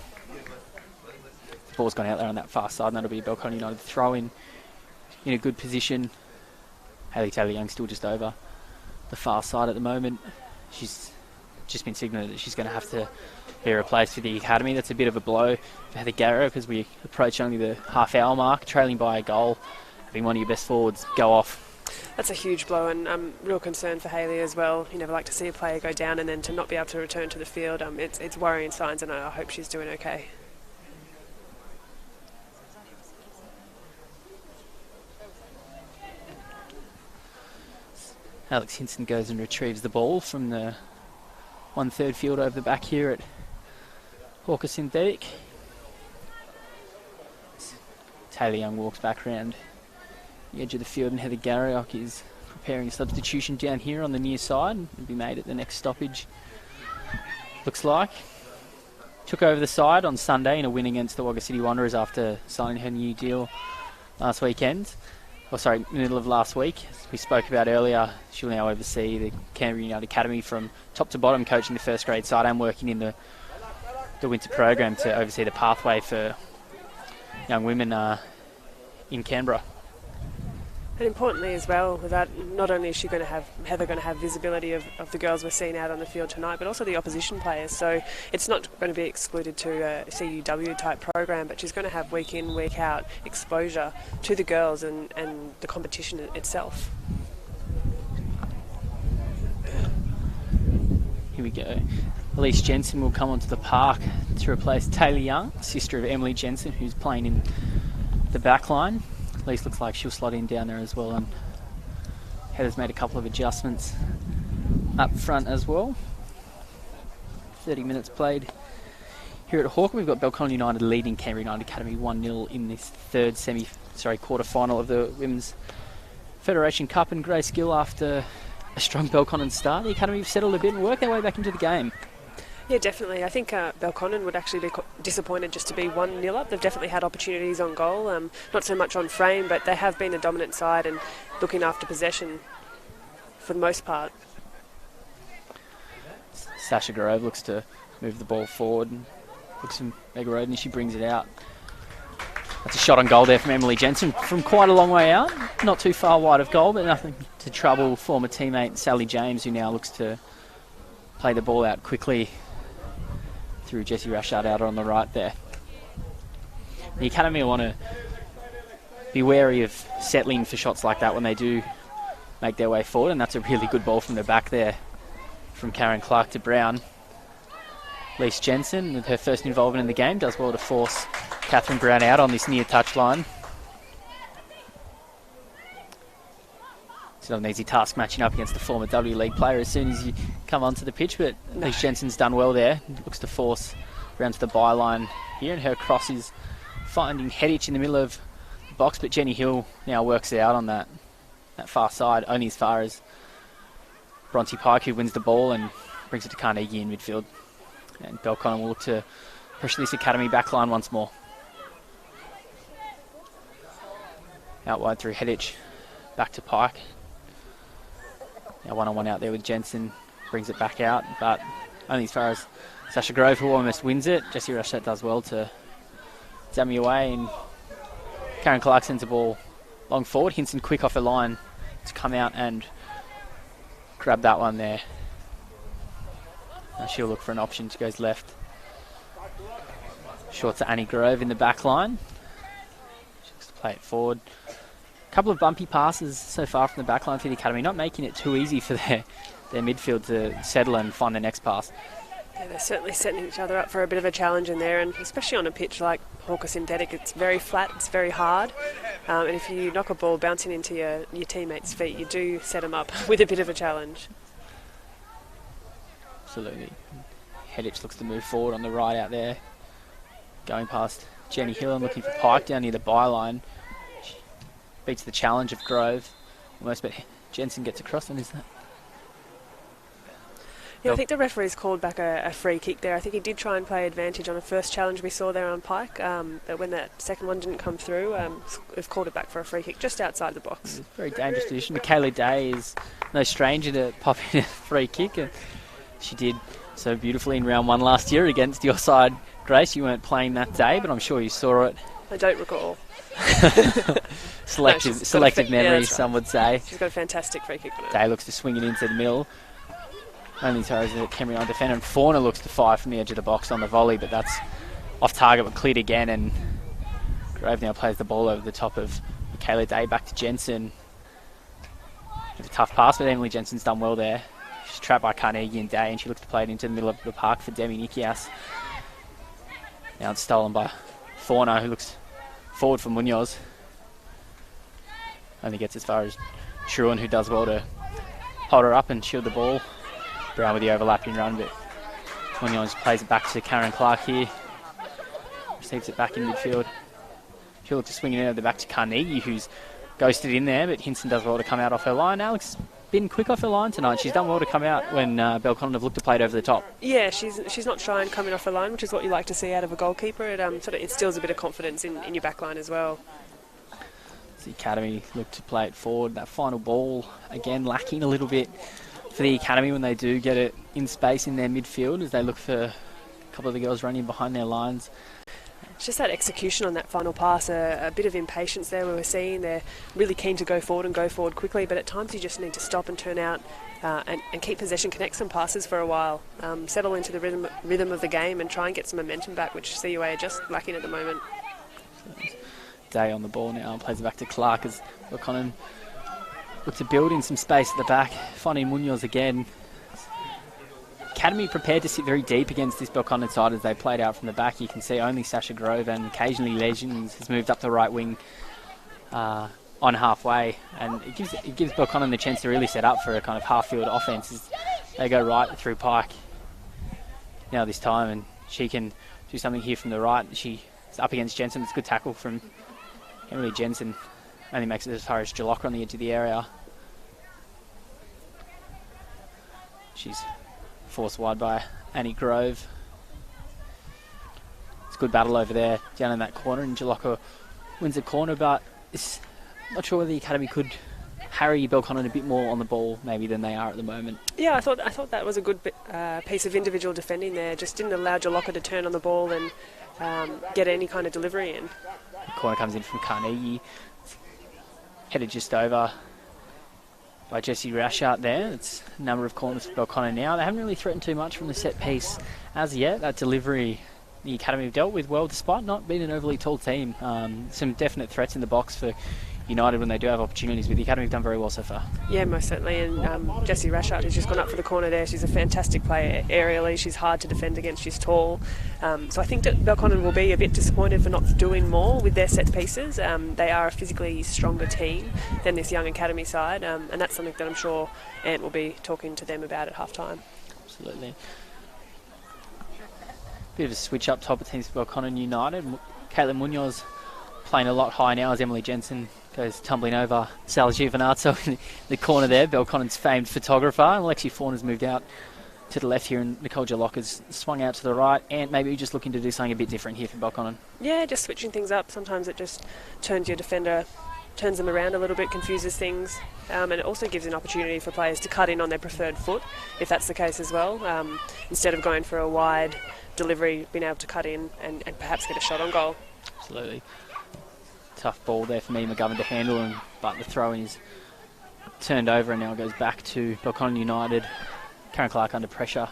The ball's gone out there on that far side, and that'll be a Belconnen United throw in a good position. Hayley Taylor-Young still just over the far side at the moment. She's just been signalled that she's going to have to be replaced for the academy. That's a bit of a blow for Heather Garrow, because we approach only the half-hour mark, trailing by a goal. Having one of your best forwards go off. That's a huge blow, and I'm real concerned for Hayley as well. You never like to see a player go down and then to not be able to return to the field. It's worrying signs, and I hope she's doing okay. Alex Hinson goes and retrieves the ball from the 1/3 field over the back here at Hawker Synthetic. Taylor Young walks back around the edge of the field, and Heather Garriock is preparing a substitution down here on the near side and will be made at the next stoppage. Looks like. Took over the side on Sunday in a win against the Wagga City Wanderers after signing her new deal last weekend. Middle of last week. As we spoke about earlier, she'll now oversee the Canberra United Academy from top to bottom, coaching the first grade side and working in the winter program to oversee the pathway for young women in Canberra. And importantly as well, with that, not only is Heather going to have visibility of the girls we're seeing out on the field tonight, but also the opposition players. So it's not going to be excluded to a CUW type program, but she's going to have week in, week out exposure to the girls and the competition itself. Here we go. Elise Jensen will come onto the park to replace Taylor Young, sister of Emily Jensen, who's playing in the back line. Elise looks like she'll slot in down there as well and Heather's made a couple of adjustments up front as well. 30 minutes played here at Hawke. We've got Belconnen United leading Canberra United Academy 1-0 in this third quarter final of the Women's Federation Cup, and Grace Gill, after a strong Belconnen start, the Academy have settled a bit and worked their way back into the game. Yeah, definitely. I think Belconnen would actually be disappointed just to be 1-0 up. They've definitely had opportunities on goal, not so much on frame, but they have been the dominant side and looking after possession for the most part. Sasha Grove looks to move the ball forward and looks from Meg Roden, and she brings it out. That's a shot on goal there from Emily Jensen from quite a long way out. Not too far wide of goal, but nothing to trouble former teammate Sally James, who now looks to play the ball out quickly through Jessie Rashard out on the right there. The Academy want to be wary of settling for shots like that when they do make their way forward, and that's a really good ball from the back there from Karen Clark to Brown. Lise Jensen, with her first involvement in the game, does well to force Catherine Brown out on this near touchline. It's not an easy task matching up against a former W League player as soon as you come onto the pitch, but Lise Jensen's done well there. Looks to force Brown to the byline here, and her cross is finding Headich in the middle of the box, but Jenny Hill now works it out on that far side, only as far as Bronte Pike, who wins the ball and brings it to Carnegie in midfield. And Belconnen will look to pressure this Academy backline once more. Out wide through Headich, back to Pike. Now one-on-one out there with Jensen, brings it back out, but only as far as Sasha Grove, who almost wins it. Jessie Rashad does well to dummy away, and Karen Clark sends the ball long forward. Hinson quick off her line to come out and grab that one there. Now she'll look for an option. She goes left. Short to Annie Grove in the back line. She looks to play it forward. A couple of bumpy passes so far from the back line for the Academy, not making it too easy for their midfield to settle and find the next pass. Yeah, they're certainly setting each other up for a bit of a challenge in there, and especially on a pitch like Hawke Synthetic, it's very flat, it's very hard, and if you knock a ball bouncing into your teammates' feet, you do set them up with a bit of a challenge. Absolutely. Headich looks to move forward on the right out there, going past Jenny Hill and looking for Pike down near the byline. She beats the challenge of Grove almost, but Jensen gets across, and is that? Yeah, I think the referee's called back a free kick there. I think he did try and play advantage on the first challenge we saw there on Pike, but when that second one didn't come through, we've called it back for a free kick just outside the box. It's a very dangerous position. Michaela Day is no stranger to popping a free kick, and she did so beautifully in round one last year against your side, Grace. You weren't playing that day, but I'm sure you saw it. I don't recall. Selective memory, right. Some would say. She's got a fantastic free kick on her. Day looks to swing it into the middle. Only throws the Canberra United defender, and Fauna looks to fire from the edge of the box on the volley, but that's off target but cleared again, and Grove now plays the ball over the top of Michaela Day back to Jensen. It's a tough pass, but Emily Jensen's done well there. She's trapped by Carnegie and Day, and she looks to play it into the middle of the park for Demi Nikias. Now it's stolen by Fauna, who looks forward for Munoz. Only gets as far as Truan, who does well to hold her up and shield the ball. Brown with the overlapping run, but Munoz plays it back to Karen Clark here. Receives it back in midfield. She'll look to swing it over back to Carnegie, who's ghosted in there, but Hinson does well to come out off her line. Alex been quick off her line tonight. She's done well to come out when Belconnen have looked to play it over the top. Yeah, she's not shy and coming off her line, which is what you like to see out of a goalkeeper. It sort of instills a bit of confidence in your back line as well. The Academy look to play it forward. That final ball, again, lacking a little bit for the Academy when they do get it in space in their midfield, as they look for a couple of the girls running behind their lines. It's just that execution on that final pass, a bit of impatience there we were seeing. They're really keen to go forward and go forward quickly, but at times you just need to stop and turn out and keep possession, connect some passes for a while, settle into the rhythm of the game and try and get some momentum back, which CUA are just lacking at the moment. Day on the ball now and plays it back to Clark as Belconnen look to build in some space at the back, finding Munoz again. Academy prepared to sit very deep against this Belconnen side as they played out from the back. You can see only Sasha Grove and occasionally Legends has moved up the right wing on halfway, and it gives Belconnen the chance to really set up for a kind of half-field offence. As they go right through Pike now this time, and she can do something here from the right. She's up against Jensen. It's a good tackle from Emily Jensen. Only makes it as far as Jalocca on the edge of the area. She's forced wide by Annie Grove. It's a good battle over there down in that corner, and Jalocca wins the corner, but it's not sure whether the Academy could harry Belconnen a bit more on the ball maybe than they are at the moment. Yeah, I thought that was a good piece of individual defending there. Just didn't allow Jalocca to turn on the ball and get any kind of delivery in. The corner comes in from Carnegie. Headed just over by Jessie Rashart there. It's a number of corners for Belconnen now. They haven't really threatened too much from the set piece as yet. That delivery the Academy have dealt with well, despite not being an overly tall team. Some definite threats in the box for United when they do have opportunities, but the Academy have done very well so far. Yeah, most certainly, and Jessie Rashart has just gone up for the corner there. She's a fantastic player aerially. She's hard to defend against. She's tall. So I think that Belconnen will be a bit disappointed for not doing more with their set pieces. They are a physically stronger team than this young Academy side, and that's something that I'm sure Ant will be talking to them about at half-time. Absolutely. Bit of a switch up top of teams for Belconnen United. Caitlin Munoz playing a lot high now as Emily Jensen goes tumbling over Sal Giovinazzo in the corner there, Belconnen's famed photographer. And Lexi Fawn has moved out to the left here, and Nicole Jalocca's swung out to the right. And maybe just looking to do something a bit different here for Belconnen. Yeah, just switching things up. Sometimes it just turns your defender, turns them around a little bit, confuses things. And it also gives an opportunity for players to cut in on their preferred foot, if that's the case as well. Instead of going for a wide delivery, being able to cut in and perhaps get a shot on goal. Absolutely. Tough ball there for me, McGovern to handle, but the throw-in is turned over and now goes back to Belconnen United. Karen Clark under pressure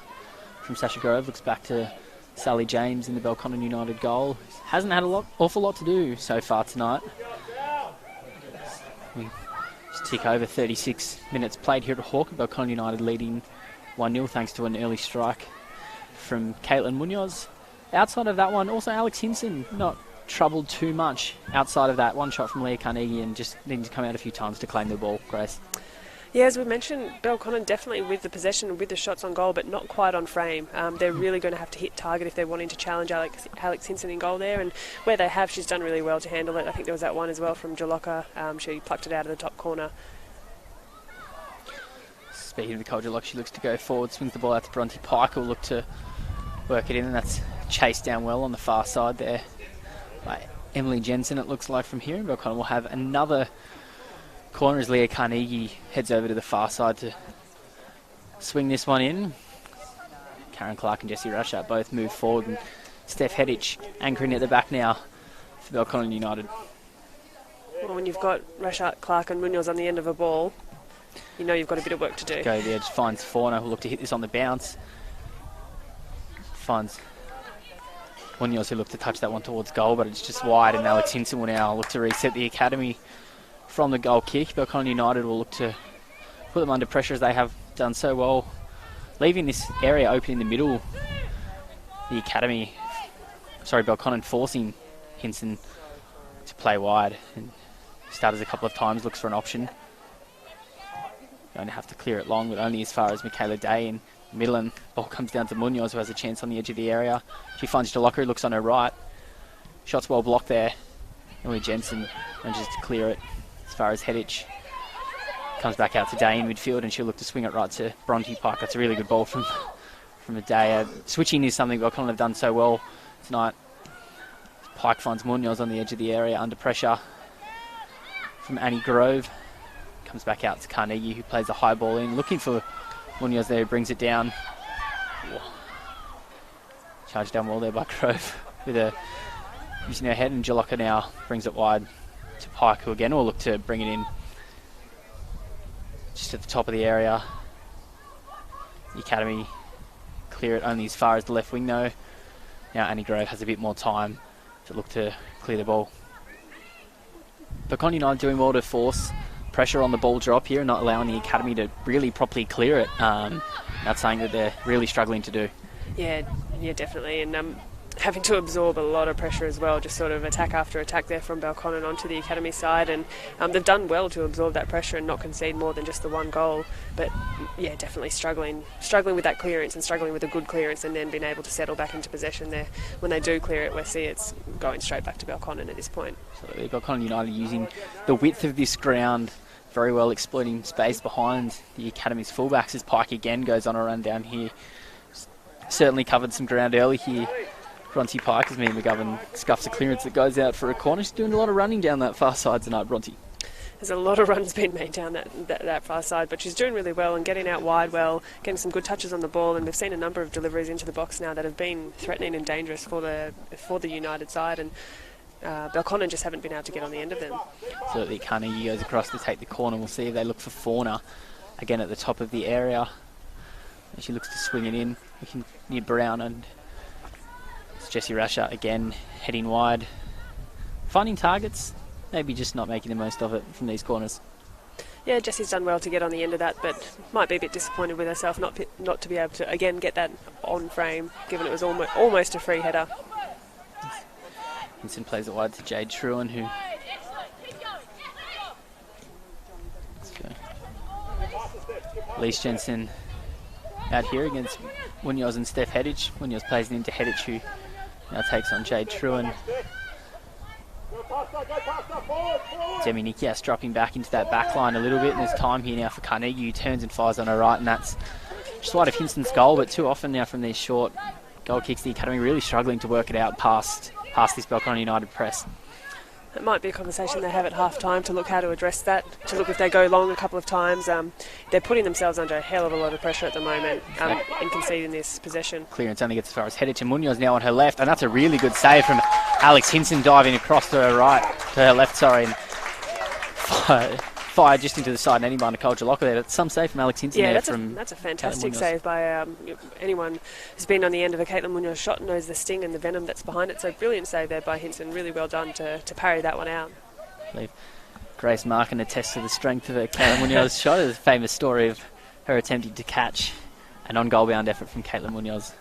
from Sasha Grove. Looks back to Sally James in the Belconnen United goal. Hasn't had awful lot to do so far tonight. We just tick over 36 minutes played here at Hawke. Belconnen United leading 1-0 thanks to an early strike from Caitlin Munoz. Outside of that one, also Alex Hinson not troubled too much outside of that one shot from Leah Carnegie, and just needing to come out a few times to claim the ball. Grace. Yeah, as we mentioned, Belconnen definitely with the possession, with the shots on goal, but not quite on frame. They're really going to have to hit target if they're wanting to challenge Alex Hinson in goal there, and where they have, she's done really well to handle it. I think there was that one as well from Jalocca. She plucked it out of the top corner. Speaking of Nicole Jalocca, she looks to go forward, swings the ball out to Bronte Pike, who'll look to work it in, and that's chased down well on the far side there by Emily Jensen, it looks like from here. And Belconnen will have another corner as Leah Carnegie heads over to the far side to swing this one in. Karen Clark and Jessie Rashart both move forward, and Steph Hedich anchoring at the back now for Belconnen United. Well, when you've got Rashart, Clark and Munoz on the end of a ball, you know you've got a bit of work to do. Go there, just finds Fauna, who'll look to hit this on the bounce. Finds Munoz, who looked to touch that one towards goal, but it's just wide, and Alex Hinson will now look to reset the Academy from the goal kick. Belconnen United will look to put them under pressure as they have done so well, leaving this area open in the middle. The Belconnen forcing Hinson to play wide, and started a couple of times, looks for an option. Going to have to clear it long, but only as far as Michaela Day in the middle, and ball comes down to Munoz, who has a chance on the edge of the area. She finds Jalocca, who looks on her right. Shot's well blocked there. Emily Jensen manages to clear it as far as Hedich. Comes back out to Day in midfield, and she'll look to swing it right to Bronte Pike. That's a really good ball from a Day. Switching is something Belconnen have done so well tonight. Pike finds Munoz on the edge of the area under pressure from Annie Grove. Comes back out to Carnegie, who plays a high ball in. Looking for Munoz there, who brings it down. Charged down well there by Grove with using her head, and Jalocca now brings it wide to Pike, who again will look to bring it in just at the top of the area. The Academy clear it only as far as the left wing though. Now Annie Grove has a bit more time to look to clear the ball. Belconnen United doing well to force pressure on the ball drop here and not allowing the Academy to really properly clear it. That's something that they're really struggling to do. Yeah, definitely. And having to absorb a lot of pressure as well, just sort of attack after attack there from Belconnen onto the academy side, and they've done well to absorb that pressure and not concede more than just the one goal. But yeah, definitely struggling with that clearance and struggling with a good clearance, and then being able to settle back into possession there. When they do clear it, we see it's going straight back to Belconnen at this point. So Belconnen United using the width of this ground very well, exploiting space behind the academy's fullbacks as Pike again goes on a run down here. Certainly covered some ground early here. Bronte Pike, as me and McGovern scuffs a clearance that goes out for a corner. She's doing a lot of running down that far side tonight, Bronte. There's a lot of runs being made down that far side, but she's doing really well and getting out wide well, getting some good touches on the ball, and we've seen a number of deliveries into the box now that have been threatening and dangerous for the United side, and Belconnen just haven't been able to get on the end of them. Absolutely, Carnegie goes across to take the corner. We'll see if they look for Fauna again at the top of the area. And she looks to swing it in, looking near Brown, and it's Jessie Rasher again heading wide. Finding targets, maybe just not making the most of it from these corners. Yeah, Jessie's done well to get on the end of that, but might be a bit disappointed with herself not to be able to again get that on frame, given it was almost a free header. Vincent plays it wide to Jade Truan, who... Let's go. Lise Jensen out here against Munoz and Steph Hedich. Munoz plays it into Hedich, who now takes on Jade Truan. Demi Nikias dropping back into that back line a little bit, and there's time here now for Carnegie, who turns and fires on her right, and that's just wide of Hinson's goal, but too often now from these short goal kicks, the academy really struggling to work it out past this Belconnen United press. It might be a conversation they have at half-time to look how to address that, to look if they go long a couple of times. They're putting themselves under a hell of a lot of pressure at the moment in conceding this possession. Clearance only gets as far as Hedich, and Munoz now on her left, and that's a really good save from Alex Hinson diving across to her left, and fired just into the side, and anyone to Culture Locker there. But some save from Alex Hinson. Yeah, that's a fantastic save by anyone who's been on the end of a Caitlin Munoz shot knows the sting and the venom that's behind it. So brilliant save there by Hinson. Really well done to parry that one out. I believe Grace Markin attests to the strength of a Caitlin Munoz shot. There's a famous story of her attempting to catch an on-goal bound effort from Caitlin Munoz,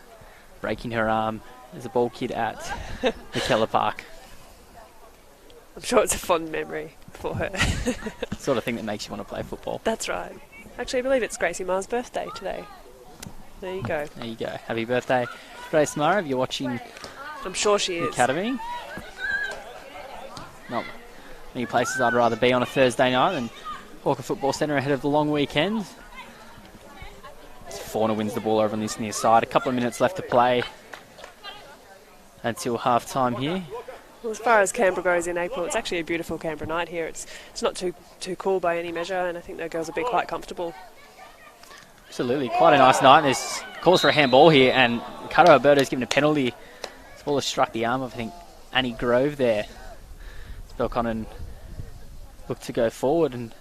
breaking her arm as a ball kid at McKellar Park. I'm sure it's a fond memory for her. Sort of thing that makes you want to play football. That's right. Actually, I believe it's Gracie Marr's birthday today. There you go. There you go. Happy birthday, Grace Marr. If you're watching, I'm sure she is. Academy. Not many places I'd rather be on a Thursday night than Hawker Football Centre ahead of the long weekend. Fauna wins the ball over on this near side. A couple of minutes left to play until half time here. Well, as far as Canberra goes in April, it's actually a beautiful Canberra night here. It's not too cool by any measure, and I think the girls will be quite comfortable. Absolutely, quite a nice night. There's calls for a handball here, and Kato Alberto's given a penalty. This ball has struck the arm of, I think, Annie Grove there. Belconnen looked to go forward, and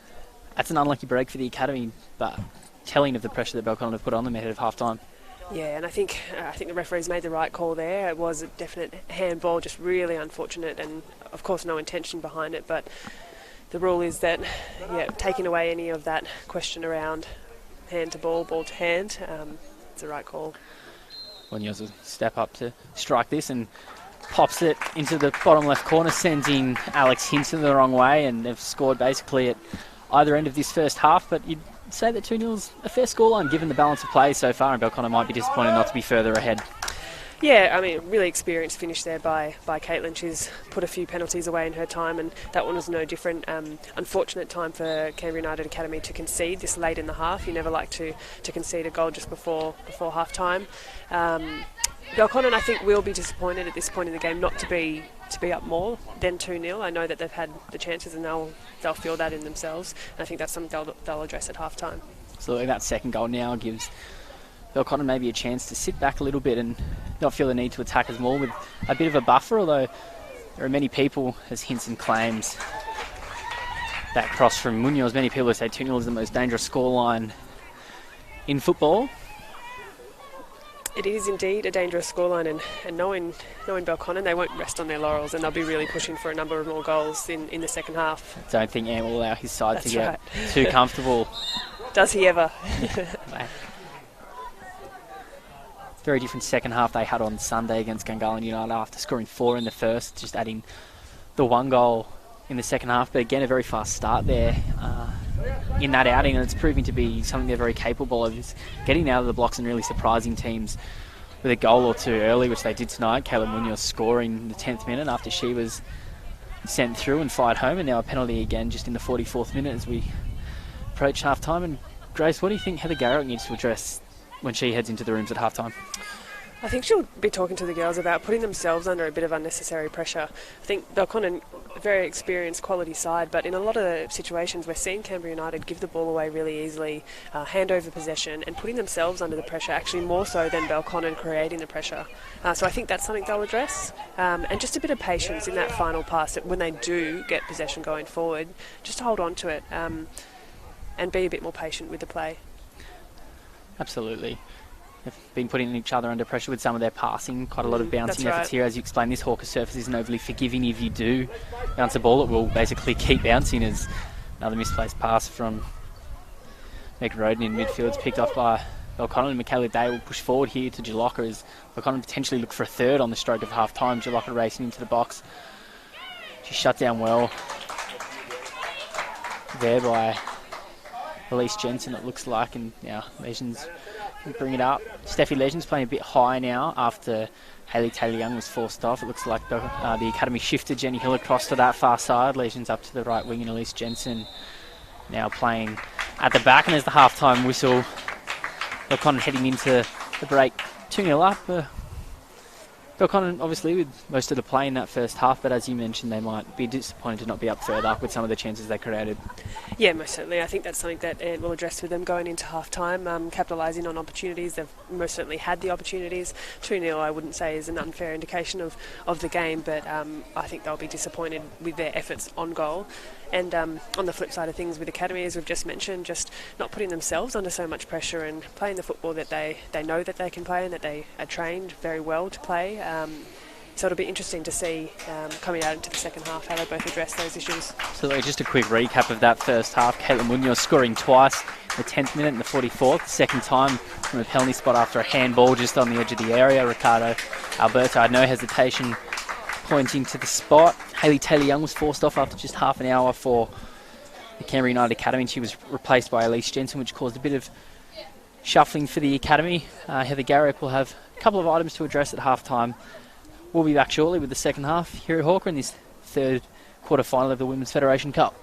that's an unlucky break for the academy, but telling of the pressure that Belconnen have put on them ahead of half time. Yeah, and I think the referees made the right call there. It was a definite handball, just really unfortunate, and of course no intention behind it. But the rule is that, taking away any of that question around hand to ball, ball to hand, it's the right call. Munoz will step up to strike this and pops it into the bottom left corner, sending Alex Hinson the wrong way, and they've scored basically at either end of this first half. But you'd say that 2-0 is a fair scoreline given the balance of play so far, and Belconnen might be disappointed not to be further ahead. Yeah, I mean, really experienced finish there by Caitlin. She's put a few penalties away in her time, and that one was no different. Unfortunate time for Canberra United Academy to concede this late in the half. You never like to concede a goal just before half time. Belconnen, I think, will be disappointed at this point in the game not to be up more than 2-0. I know that they've had the chances and they'll feel that in themselves. And I think that's something they'll address at half time. Absolutely, that second goal now gives Belconnen maybe a chance to sit back a little bit and not feel the need to attack as more with a bit of a buffer, although there are many people, as Hinson claims, that cross from Munoz, many people say 2-0 is the most dangerous scoreline in football. It is indeed a dangerous scoreline, and knowing Belconnen, they won't rest on their laurels, and they'll be really pushing for a number of more goals in the second half. I don't think Ant will allow his side That's to get right. too comfortable. Does he ever? Very different second half they had on Sunday against Gungahlin United after scoring 4 in the first, just adding the 1 goal in the second half. But again, a very fast start there in that outing, and it's proving to be something they're very capable of, is getting out of the blocks and really surprising teams with a goal or two early, which they did tonight. Kayla Munoz scoring in the 10th minute after she was sent through and fired home, and now a penalty again just in the 44th minute as we approach half-time. And Grace, what do you think Heather Garrick needs to address when she heads into the rooms at half-time? I think she'll be talking to the girls about putting themselves under a bit of unnecessary pressure. I think Belconnen, a very experienced, quality side, but in a lot of situations we're seeing Canberra United give the ball away really easily, hand over possession, and putting themselves under the pressure, actually more so than Belconnen creating the pressure. So I think that's something they'll address. And just a bit of patience in that final pass, that when they do get possession going forward, just hold on to it and be a bit more patient with the play. Absolutely. They've been putting each other under pressure with some of their passing, quite a lot of bouncing efforts here. As you explained, this Hawker surface isn't overly forgiving. If you do bounce a ball, it will basically keep bouncing, as another misplaced pass from Meg Roden in midfield. It's picked off by Belconnen, and Michaela Day will push forward here to Jalocka as Belconnen potentially look for a third on the stroke of half-time. Jalocka racing into the box. She's shut down well there by Elise Jensen, it looks like, and now Legends can bring it up. Steffi Legends playing a bit high now after Hayley Taylor-Young was forced off. It looks like the academy shifted Jenny Hill across to that far side. Legends up to the right wing, and Elise Jensen now playing at the back. And as the half-time whistle, Belconnen heading into the break 2-0 up. Belconnen obviously with most of the play in that first half, but as you mentioned, they might be disappointed to not be up further up with some of the chances they created. Yeah, most certainly. I think that's something that Ant will address with them going into half-time, capitalising on opportunities. They've most certainly had the opportunities. 2-0 I wouldn't say is an unfair indication of the game, but I think they'll be disappointed with their efforts on goal. And on the flip side of things with Academy, as we've just mentioned, just not putting themselves under so much pressure and playing the football that they know that they can play and that they are trained very well to play. So it'll be interesting to see coming out into the second half how they both address those issues. So just a quick recap of that first half. Caitlin Munoz scoring twice in the 10th minute and the 44th. The second time from a penalty spot after a handball just on the edge of the area. Ricardo Alberto had no hesitation pointing to the spot. Hayley Taylor-Young was forced off after just half an hour for the Canberra United Academy. She was replaced by Elise Jensen, which caused a bit of shuffling for the Academy. Heather Garrick will have a couple of items to address at half-time. We'll be back shortly with the second half here at Hawker in this third quarter-final of the Women's Federation Cup.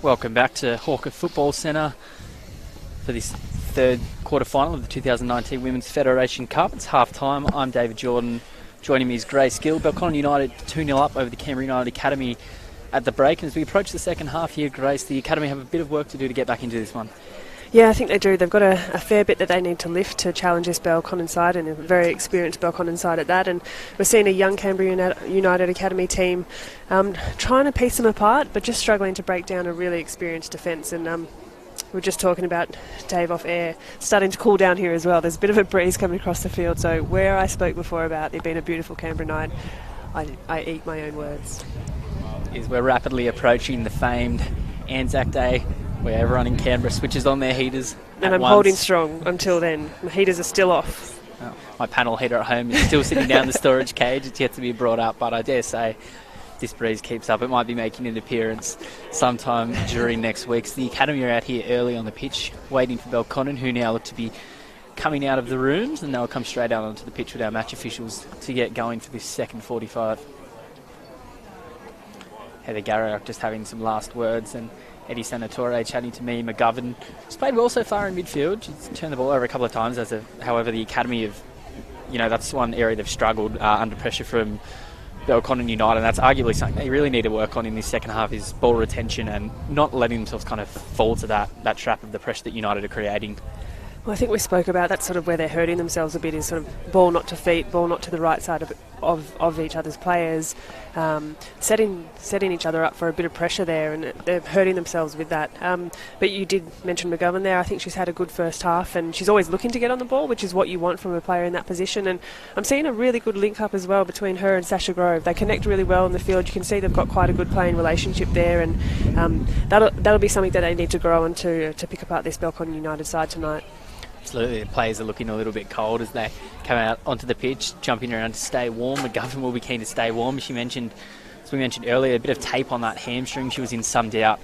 Welcome back to Hawker Football Centre for this third quarter-final of the 2019 Women's Federation Cup. It's half-time. I'm David Jordan. Joining me is Grace Gill. Belconnen United 2-0 up over the Canberra United Academy at the break. And as we approach the second half here, Grace, the Academy have a bit of work to do to get back into this one. Yeah, I think they do. They've got a fair bit that they need to lift to challenge this Belconnen side, and a very experienced Belconnen side at that. And we're seeing a young Canberra United Academy team trying to piece them apart, but just struggling to break down a really experienced defence. And we're just talking about Dave off air, starting to cool down here as well. There's a bit of a breeze coming across the field, so where I spoke before about it being a beautiful Canberra night, I eat my own words. We're rapidly approaching the famed Anzac Day, where everyone in Canberra switches on their heaters. And I'm holding strong until then. My heaters are still off. Oh, my panel heater at home is still sitting down the storage cage. It's yet to be brought up, but I dare say if this breeze keeps up, it might be making an appearance sometime during next week. So the Academy are out here early on the pitch, waiting for Belconnen, who now look to be coming out of the rooms, and they'll come straight out onto the pitch with our match officials to get going for this second 45. Heather Garriock just having some last words, and Eddie Senatore chatting to me. McGovern has played well so far in midfield. She's turned the ball over a couple of times. However, the Academy that's one area they've struggled under pressure from Belconnen United. And that's arguably something they really need to work on in this second half, is ball retention and not letting themselves kind of fall to that trap of the pressure that United are creating. Well, I think we spoke about that's sort of where they're hurting themselves a bit, is sort of ball not to feet, ball not to the right side of each other's players, setting each other up for a bit of pressure there, and they're hurting themselves with that. But you did mention McGovern there. I think she's had a good first half, and she's always looking to get on the ball, which is what you want from a player in that position. And I'm seeing a really good link up as well between her and Sasha Grove. They connect really well in the field. You can see they've got quite a good playing relationship there, and that'll be something that they need to grow on to pick apart this Belconnen United side tonight. Absolutely, the players are looking a little bit cold as they come out onto the pitch, jumping around to stay warm. McGovern will be keen to stay warm. As we mentioned earlier, a bit of tape on that hamstring. She was in some doubt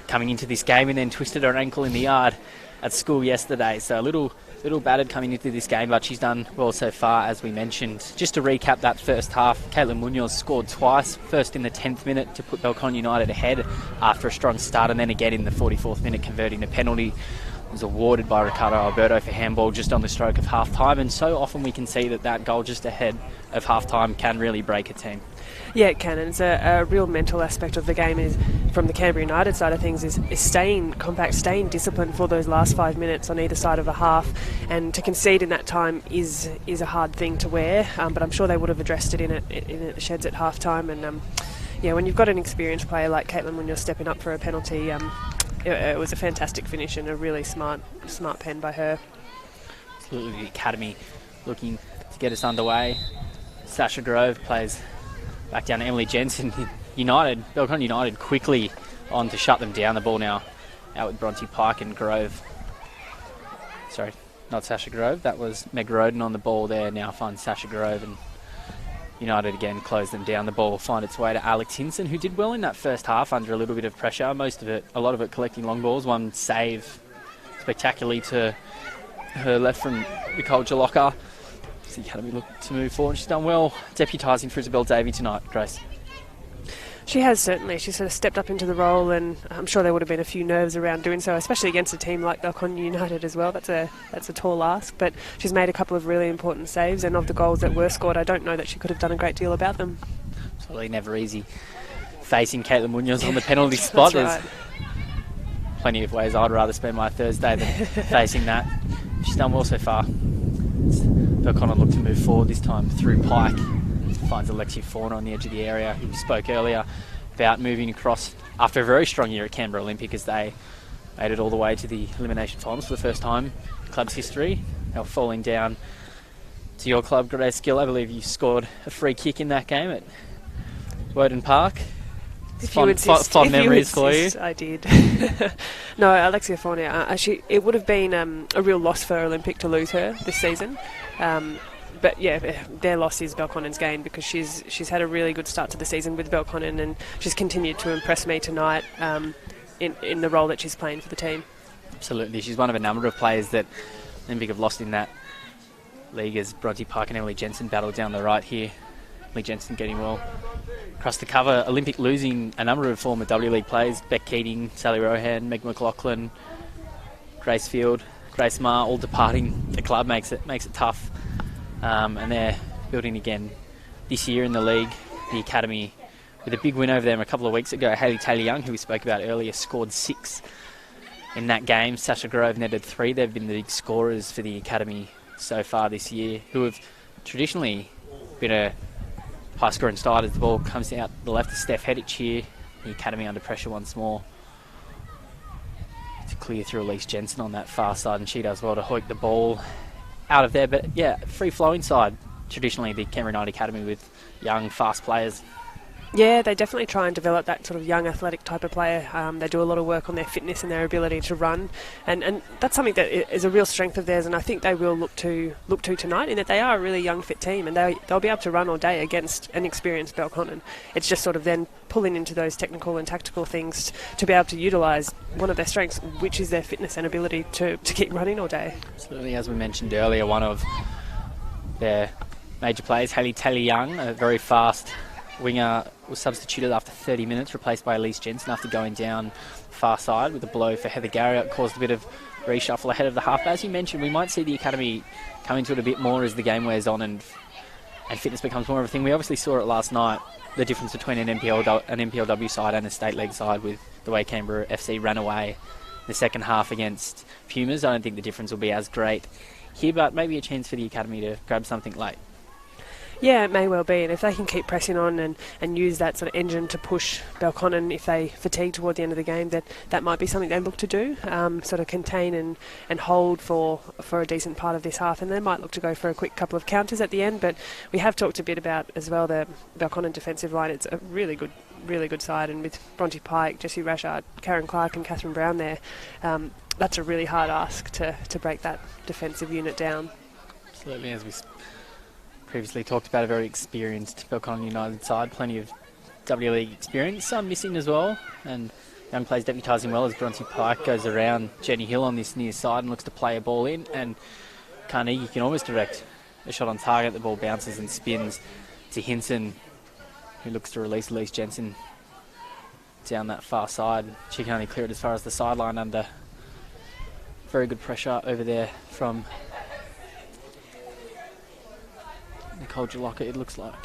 coming into this game, and then twisted her ankle in the yard at school yesterday. So a little battered coming into this game, but she's done well so far, as we mentioned. Just to recap that first half, Caitlin Munoz scored twice, first in the 10th minute to put Belconnen United ahead after a strong start, and then again in the 44th minute converting a penalty. Was awarded by Ricardo Alberto for handball just on the stroke of half-time, and so often we can see that goal just ahead of half-time can really break a team. Yeah, it can, and it's a real mental aspect of the game, is from the Canberra United side of things, is staying compact, staying disciplined for those last 5 minutes on either side of a half, and to concede in that time is a hard thing to wear, but I'm sure they would have addressed it in the sheds at half-time, and when you've got an experienced player like Caitlin Munoz stepping up for a penalty, it was a fantastic finish and a really smart pen by her. Absolutely, the Academy looking to get us underway. Sasha Grove plays back down to Emily Jensen. Belconnen United quickly on to shut them down. The ball now out with Bronte Pike and Grove. Sorry, not Sasha Grove. That was Meg Roden on the ball there. Now finds Sasha Grove, and United again close them down. The ball will find its way to Alex Hinson, who did well in that first half under a little bit of pressure. A lot of it collecting long balls. One save spectacularly to her left from Nicole Jalocka. The Academy look to move forward. She's done well deputising for Isabel Davey tonight, Grace. She has, certainly. She sort of stepped up into the role, and I'm sure there would have been a few nerves around doing so, especially against a team like Belconnen United as well. That's a tall ask, but she's made a couple of really important saves, and of the goals that were scored, I don't know that she could have done a great deal about them. Absolutely never easy facing Caitlin Munoz on the penalty spot. That's right. There's plenty of ways I'd rather spend my Thursday than facing that. She's done well so far. Belconnen look to move forward, this time through Pike. Finds Alexia Fauna on the edge of the area, who spoke earlier about moving across after a very strong year at Canberra Olympic, as they made it all the way to the elimination finals for the first time in club's history. Now falling down to your club, Grace Gill. I believe you scored a free kick in that game at Woden Park. Fond memories for you. I did. No, Alexia Fauna, it would have been a real loss for Olympic to lose her this season. But yeah, their loss is Belconnen's gain, because she's had a really good start to the season with Belconnen, and she's continued to impress me tonight in the role that she's playing for the team. Absolutely, she's one of a number of players that Olympic have lost in that league, as Bronte Pike and Emily Jensen battle down the right here. Lee Jensen getting well across the cover. Olympic losing a number of former W League players. Beck Keating, Sally Rohan, Meg McLaughlin, Grace Field, Grace Marr, all departing the club makes it tough. And they're building again this year in the league. The academy with a big win over them a couple of weeks ago. Hayley Taylor-Young, who we spoke about earlier, scored 6 in that game. Sasha Grove netted 3. They've been the big scorers for the academy so far this year, who have traditionally been a high scoring side as the ball comes out the left of Steph Hedich here. The academy under pressure once more to clear through Elise Jensen on that far side, and she does well to hoik the ball out of there. But yeah, free flowing side, traditionally the Canberra United Academy with young, fast players. Yeah, they definitely try and develop that sort of young athletic type of player. They do a lot of work on their fitness and their ability to run, and that's something that is a real strength of theirs, and I think they will look to tonight, in that they are a really young fit team, and they'll be able to run all day against an experienced Belconnen. It's just sort of then pulling into those technical and tactical things to be able to utilise one of their strengths, which is their fitness and ability to keep running all day. Absolutely, as we mentioned earlier, one of their major players, Hayley Taylor-Young, a very fast winger, was substituted after 30 minutes, replaced by Elise Jensen after going down far side with a blow for Heather Garriott. Caused a bit of reshuffle ahead of the half. But as you mentioned, we might see the academy come into it a bit more as the game wears on and fitness becomes more of a thing. We obviously saw it last night, the difference between an NPLW side and a state leg side, with the way Canberra FC ran away in the second half against Pumas. I don't think the difference will be as great here, but maybe a chance for the academy to grab something late. Yeah, it may well be, and if they can keep pressing on and use that sort of engine to push Belconnen, if they fatigue toward the end of the game, that might be something they look to do, sort of contain and hold for a decent part of this half, and they might look to go for a quick couple of counters at the end. But we have talked a bit about as well the Belconnen defensive line. It's a really good side, and with Bronte Pike, Jessie Rashard, Karen Clark and Catherine Brown there, that's a really hard ask to break that defensive unit down. Absolutely, as we previously talked about, a very experienced Belconnen United side, plenty of W League experience, some missing as well, and young players deputising well as Bronte Pike goes around Jenny Hill on this near side and looks to play a ball in, and Carnegie can almost direct a shot on target. The ball bounces and spins to Hinson, who looks to release Elise Jensen down that far side. She can only clear it as far as the sideline under very good pressure over there from Nicole Jalocka, it looks like.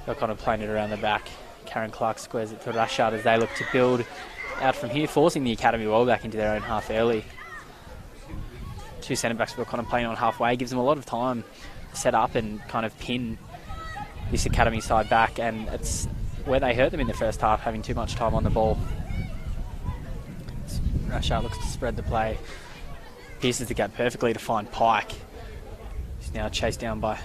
They're kind of playing it around the back. Karen Clark squares it to Rashard as they look to build out from here, forcing the academy well back into their own half early. 2 centre-backs were kind of playing on halfway, gives them a lot of time to set up and kind of pin this academy side back, and it's where they hurt them in the first half, having too much time on the ball. Rashard looks to spread the play, pierces the gap perfectly to find Pike. Now chased down by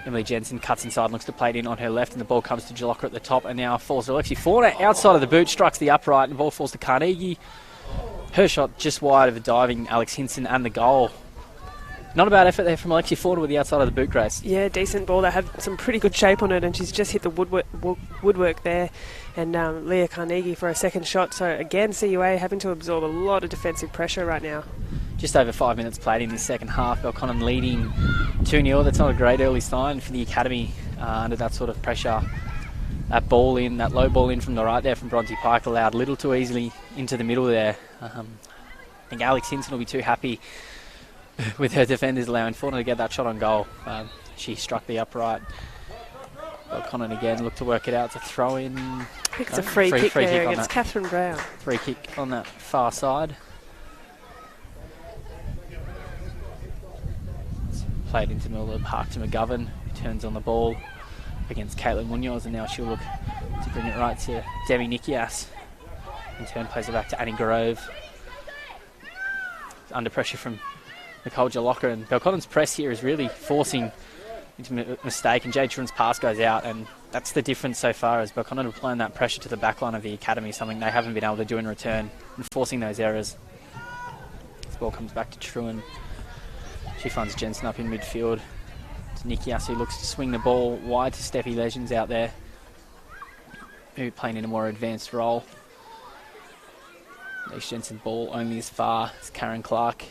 Emily Jensen, cuts inside, looks to play it in on her left, and the ball comes to Jalocka at the top, and now falls to Alexi Fauna outside of the boot, strikes the upright, and the ball falls to Carnegie. Her shot just wide of a diving Alex Hinson, and the goal. Not a bad effort there from Alexi Fauna with the outside of the boot, Grace. Yeah, decent ball. They had some pretty good shape on it, and she's just hit the woodwork there. And Leah Carnegie for a second shot. So again, CUA having to absorb a lot of defensive pressure right now. Just over 5 minutes played in this second half. Belconnen leading 2-0. That's not a great early sign for the academy under that sort of pressure. That ball in, that low ball in from the right there from Bronte Pike allowed little too easily into the middle there. I think Alex Hinson will be too happy with her defenders allowing Fauna to get that shot on goal. She struck the upright. Belconnen again looked to work it out to throw in. I think it's a free kick there against Catherine Brown. Free kick on that far side. It's played into the middle of the park to McGovern, who turns on the ball against Caitlin Munoz, and now she'll look to bring it right to Demi Nikias. In turn plays it back to Annie Grove. Under pressure from Nicole Jalocka, and Belconnen's press here is really forcing into a mistake, and Jade Truan's pass goes out, and that's the difference so far, as Belconnen applying that pressure to the backline of the academy, something they haven't been able to do in return, and forcing those errors. This ball comes back to Truan. She finds Jensen up in midfield. It's Nikias who looks to swing the ball wide to Steffi Legends out there, who playing in a more advanced role. Leash Jensen ball only as far as Karen Clark,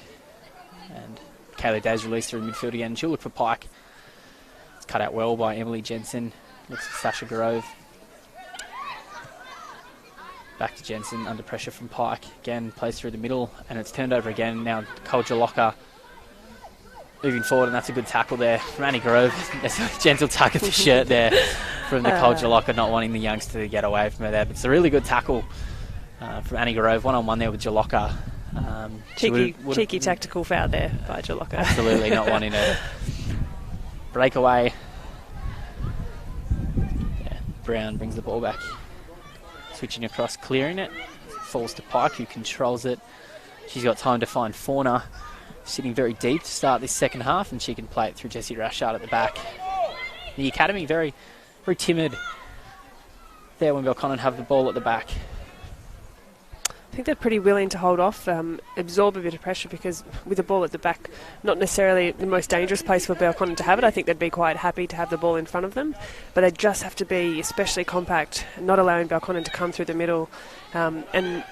and Kayla Daz released her in midfield again. She'll look for Pike It's cut out well by Emily Jensen. Looks at Sasha Grove. Back to Jensen, under pressure from Pike. Again, plays through the middle, and it's turned over again. Now Koljalocka moving forward, and that's a good tackle there from Annie Grove. There's a gentle tug of the shirt there from the Koljalocka, not wanting the youngster to get away from her there. But it's a really good tackle from Annie Grove, one-on-one there with Jalocka. Cheeky tactical foul there by Jalocka. Absolutely, not wanting to break away. Yeah, Brown brings the ball back. Switching across, clearing it. Falls to Pike, who controls it. She's got time to find Fauna, sitting very deep to start this second half, and she can play it through Jessie Rashard at the back. The Academy very, very timid there when Belconnen have the ball at the back. I think they're pretty willing to hold off, absorb a bit of pressure, because with the ball at the back, not necessarily the most dangerous place for Belconnen to have it. I think they'd be quite happy to have the ball in front of them, but they just have to be especially compact, not allowing Belconnen to come through the middle, and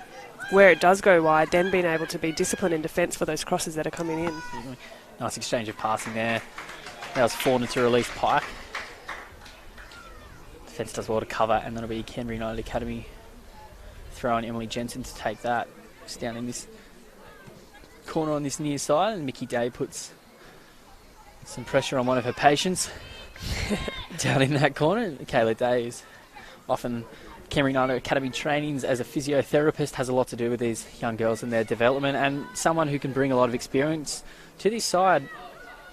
where it does go wide, then being able to be disciplined in defence for those crosses that are coming in. Nice exchange of passing there. That was Fauna to release Pike. Defence does well to cover, and that'll be Canberra United Academy throwing Emily Jensen to take that. Just down in this corner on this near side, and Mickey Day puts some pressure on one of her patients down in that corner. Kayla Day is often Canberra United Academy trainings as a physiotherapist, has a lot to do with these young girls and their development, and someone who can bring a lot of experience to this side,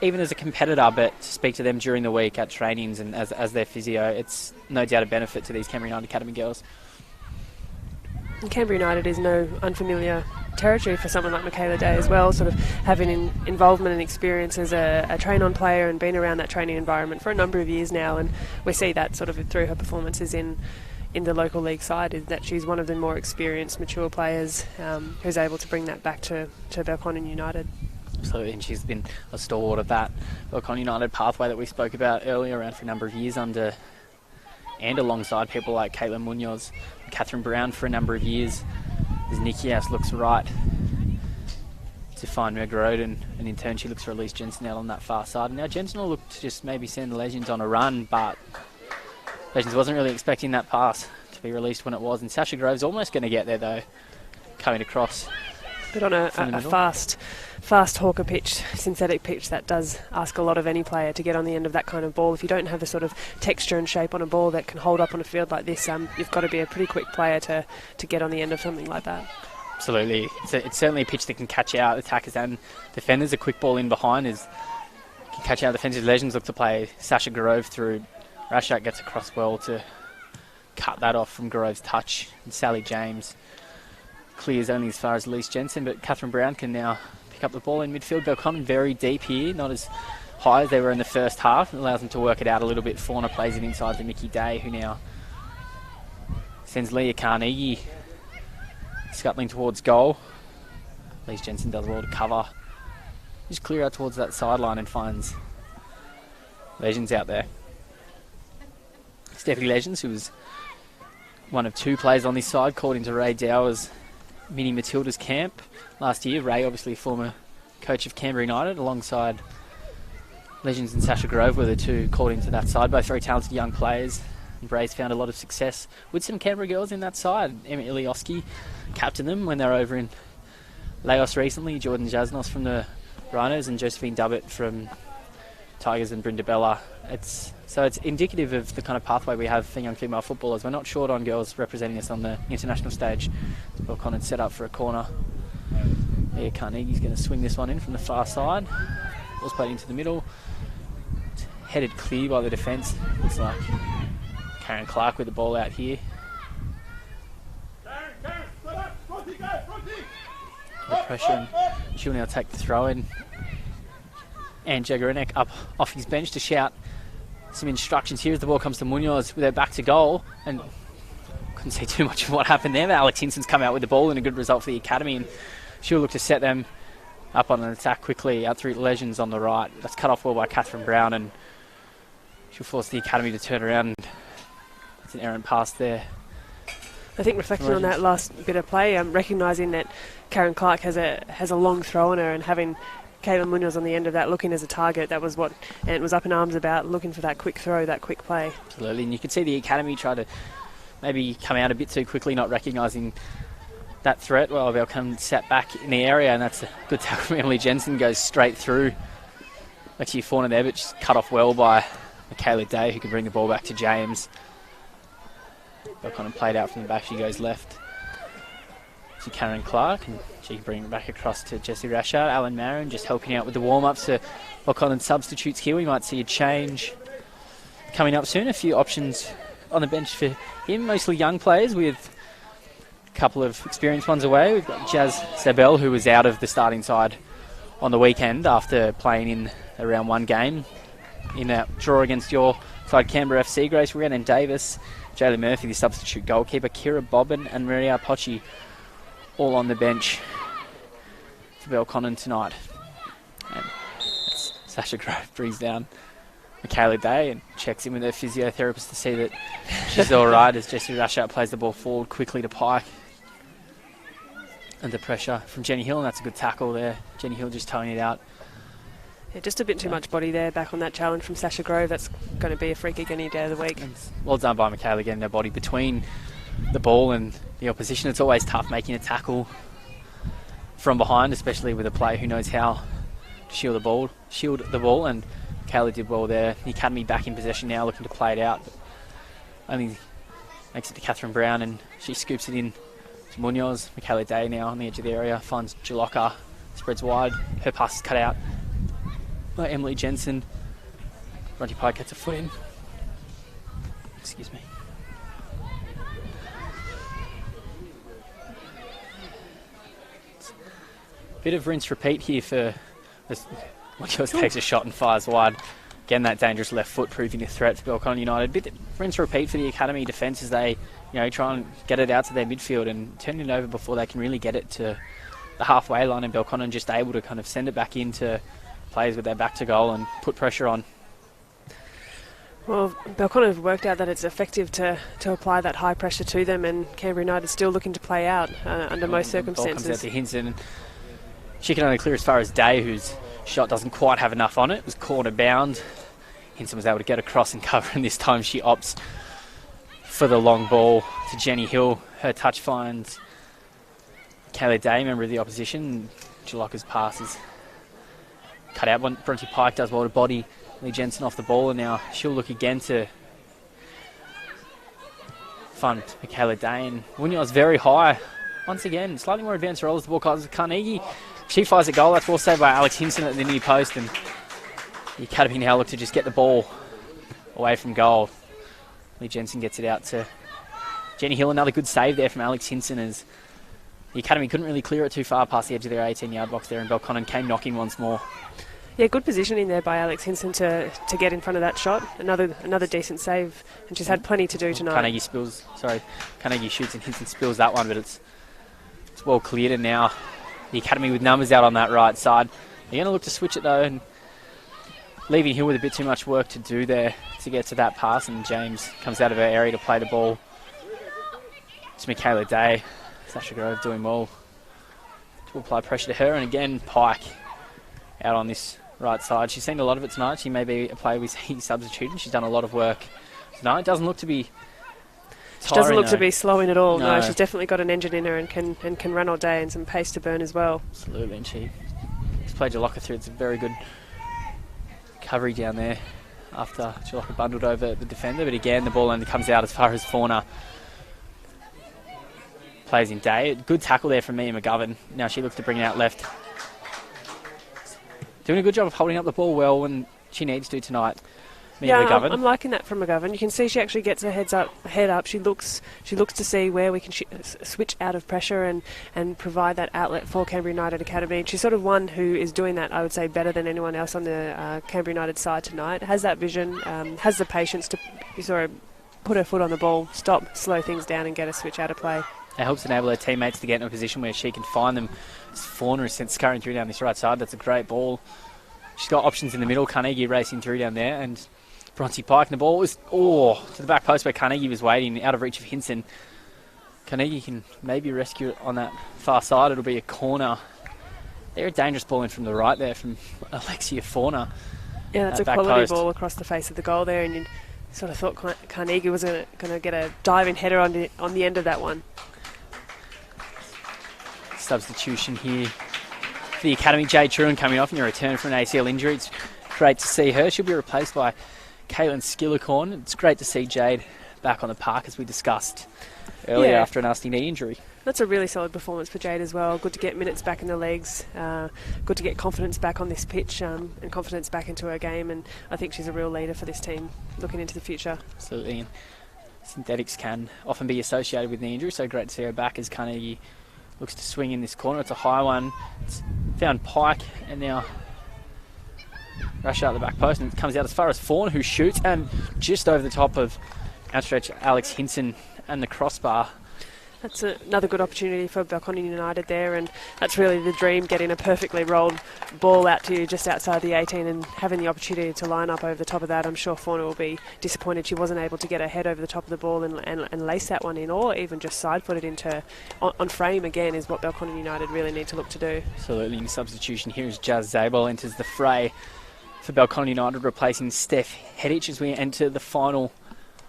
even as a competitor, but to speak to them during the week at trainings and as their physio, it's no doubt a benefit to these Canberra United Academy girls. And Canberra United is no unfamiliar territory for someone like Michaela Day as well, sort of having involvement and experience as a train-on player and been around that training environment for a number of years now, and we see that sort of through her performances in the local league side, is that she's one of the more experienced, mature players who's able to bring that back to Belconnen United. Absolutely, and she's been a stalwart of that Belconnen United pathway that we spoke about earlier, around for a number of years under and alongside people like Caitlin Munoz and Catherine Brown for a number of years. As Nikki House looks right to find Meg Roden, and in turn she looks to release Jensen out on that far side. And now Jensen will look to just maybe send the Legends on a run, but Legends wasn't really expecting that pass to be released when it was, and Sasha Grove's almost going to get there though, coming across. But on a fast hawker pitch, synthetic pitch, that does ask a lot of any player to get on the end of that kind of ball. If you don't have the sort of texture and shape on a ball that can hold up on a field like this, you've got to be a pretty quick player to get on the end of something like that. Absolutely. It's certainly a pitch that can catch out attackers and defenders. A quick ball in behind can catch out defensive. Legends look to play Sasha Grove through. Rashak gets across well to cut that off from Grove's touch. And Sally James clears only as far as Lise Jensen, but Catherine Brown can now pick up the ball in midfield. Belconnen very deep here, not as high as they were in the first half. It allows them to work it out a little bit. Fauna plays it inside to Mickey Day, who now sends Leah Carnegie scuttling towards goal. Lise Jensen does well to cover. Just clear out towards that sideline and finds Legends out there. Stephanie Legends, who was one of two players on this side, called into Ray Dower's Mini Matildas camp last year. Ray, obviously former coach of Canberra United, alongside Legends and Sasha Grove were the two called into that side. Both very talented young players. And Ray's found a lot of success with some Canberra girls in that side. Emma Ilioski captained them when they were over in Laos recently. Jordan Jasnos from the Rhinos and Josephine Dubbett from Tigers and Brynda Bella. So it's indicative of the kind of pathway we have for young female footballers. We're not short on girls representing us on the international stage. Belconnen set up for a corner. Yeah, Carnegie's going to swing this one in from the far side. Ball's played into the middle. It's headed clear by the defence. Looks like Karen Clark with the ball out here. The pressure, and she'll now take the throw in. And Jagarinek up off his bench to shout some instructions here as the ball comes to Munoz with her back to goal. And couldn't see too much of what happened there, but Alex Hinson's come out with the ball and a good result for the Academy, and she'll look to set them up on an attack quickly out through Legends on the right. That's cut off well by Catherine Brown, and she'll force the Academy to turn around. It's an errant pass there. I think reflecting on that last bit of play, recognising that Karen Clark has a long throw on her, and having Caitlin Munoz on the end of that, looking as a target. That was what Ant was up in arms about, looking for that quick throw, that quick play. Absolutely, and you could see the academy try to maybe come out a bit too quickly, not recognising that threat. Well, Belconnen sat back in the area, and that's a good tackle from Emily Jensen. Goes straight through Lexi Fauna there, but she's cut off well by Michaela Day, who can bring the ball back to James. Belconnen played out from the back. She goes left to Karen Clark, and she can bring it back across to Jessie Rashard. Alan Marin just helping out with the warm-ups to Belconnen substitutes here. We might see a change coming up soon. A few options on the bench for him, mostly young players with a couple of experienced ones away. We've got Jazz Sabel, who was out of the starting side on the weekend after playing in a round one game in that draw against your side, Canberra FC. Grace Rhiannon Davis, Jaylee Murphy, the substitute goalkeeper, Kira Bobbin and Maria Pochi, all on the bench for Belconnen tonight. And that's Sasha Grove brings down Michaela Day and checks in with her physiotherapist to see that she's all right as Jessie Rashard plays the ball forward quickly to Pike. Under pressure from Jenny Hill, and that's a good tackle there. Jenny Hill just towing it out. Yeah, just a bit too much body there, back on that challenge from Sasha Grove. That's going to be a free kick any day of the week. Well done by Michaela getting her body between the ball and the opposition. It's always tough making a tackle from behind, especially with a player who knows how to shield the ball, and Michaela did well there. The academy back in possession now, looking to play it out, but only makes it to Catherine Brown, and she scoops it in to Munoz. Michaela Day now on the edge of the area, finds Jalocka, spreads wide, her pass is cut out by Emily Jensen. Bronte Pike gets a foot in. Excuse me. Bit of rinse repeat here for this. Munoz takes a shot and fires wide. Again, that dangerous left foot proving a threat for Belconnen United. Bit rinse repeat for the academy defence as they, try and get it out to their midfield and turn it over before they can really get it to the halfway line, and Belconnen just able to kind of send it back into players with their back to goal and put pressure on. Well, Belconnen have worked out that it's effective to apply that high pressure to them, and Canberra United still looking to play out under most circumstances. Ball comes out to Hinson. She can only clear as far as Day, whose shot doesn't quite have enough on it. It was corner bound. Hinson was able to get across and cover, and this time she opts for the long ball to Jenny Hill. Her touch finds Kayla Day, member of the opposition. Jalocka's pass is cut out. Bronte Pike does well to body Lee Jensen off the ball, and now she'll look again to fund Michaela Day. And Munoz very high. Once again, slightly more advanced role as the ball comes to Carnegie. She fires a goal. That's well saved by Alex Hinson at the near post, and the academy now look to just get the ball away from goal. Lee Jensen gets it out to Jenny Hill. Another good save there from Alex Hinson as the academy couldn't really clear it too far past the edge of their 18-yard box there, and Belconnen came knocking once more. Yeah, good positioning there by Alex Hinson to get in front of that shot. Another decent save, and she's had plenty to do tonight. Carnegie shoots and Hinson spills that one, but it's well cleared, and now the academy with numbers out on that right side. They're going to look to switch it though, and leaving Hill with a bit too much work to do there to get to that pass, and James comes out of her area to play the ball. It's Michaela Day. Sasha Grove doing well to apply pressure to her, and again Pike out on this right side. She's seen a lot of it tonight. She may be a player we see substitute, and she's done a lot of work tonight. Doesn't look to be She doesn't look to be slowing at all. No, she's definitely got an engine in her and can run all day and some pace to burn as well. Absolutely, and she's played Jalocka through. It's a very good recovery down there after Jalocka bundled over the defender, but again the ball only comes out as far as Fauna plays in Day. Good tackle there from Mia McGovern. Now she looks to bring it out left. Doing a good job of holding up the ball well when she needs to tonight. McGovern. I'm liking that from McGovern. You can see she actually gets her head up. She looks to see where we can switch out of pressure and provide that outlet for Canberra United Academy. And she's sort of one who is doing that, I would say, better than anyone else on the Canberra United side tonight. Has that vision, has the patience to sort of put her foot on the ball, stop, slow things down, and get a switch out of play. It helps enable her teammates to get in a position where she can find them. Fauna is sent scurrying through down this right side. That's a great ball. She's got options in the middle. Carnegie racing through down there, and Bronte Pike, and the ball was to the back post where Carnegie was waiting, out of reach of Hinson. Carnegie can maybe rescue it on that far side. It'll be a corner They're a dangerous ball in from the right there from Alexia Fauna. Yeah, that's a back quality post. ball across the face of the goal there, and you sort of thought Carnegie was going to get a diving header on the end of that one. Substitution here for the Academy. Jade Truan coming off in a return from an ACL injury. It's great to see her. She'll be replaced by Caitlin Skillicorn. It's great to see Jade back on the park, as we discussed earlier, after a nasty knee injury. That's a really solid performance for Jade as well. Good to get minutes back in the legs. Good to get confidence back on this pitch and confidence back into her game. And I think she's a real leader for this team looking into the future. Absolutely. And synthetics can often be associated with knee injury, so great to see her back as Carnegie looks to swing in this corner. It's a high one. It's found Pike and now rush out the back post, and it comes out as far as Fawn, who shoots and just over the top of outstretched Alex Hinson and the crossbar. That's another good opportunity for Belconnen United there, and that's really the dream, getting a perfectly rolled ball out to you just outside the 18 and having the opportunity to line up over the top of that. I'm sure Fauna will be disappointed she wasn't able to get her head over the top of the ball and lace that one in, or even just side-foot it into on frame again, is what Belconnen United really need to look to do. Absolutely. And substitution here is Jazz Zabel enters the fray for Belconnen United, replacing Steph Hedich as we enter the final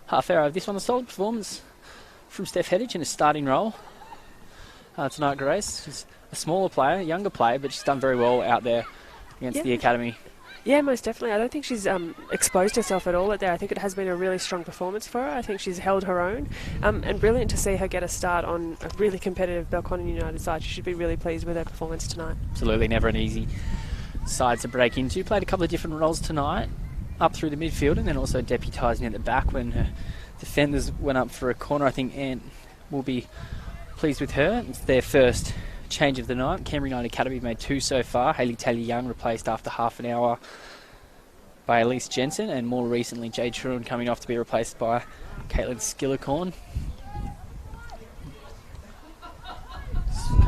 half hour of this one. A solid performance from Steph Hedich in a starting role tonight, Grace. She's a smaller player, a younger player, but she's done very well out there against the Academy. Yeah, most definitely. I don't think she's exposed herself at all out there. I think it has been a really strong performance for her. I think she's held her own, and brilliant to see her get a start on a really competitive Belconnen United side. She should be really pleased with her performance tonight. Absolutely, never an easy side to break into. Played a couple of different roles tonight, up through the midfield and then also deputising at the back when her defenders went up for a corner. I think Ant will be pleased with her. It's their first change of the night. Canberra United Academy made 2 so far. Hayley Taylor-Young replaced after half an hour by Elise Jensen, and more recently Jade Truan coming off to be replaced by Caitlin Skillicorn.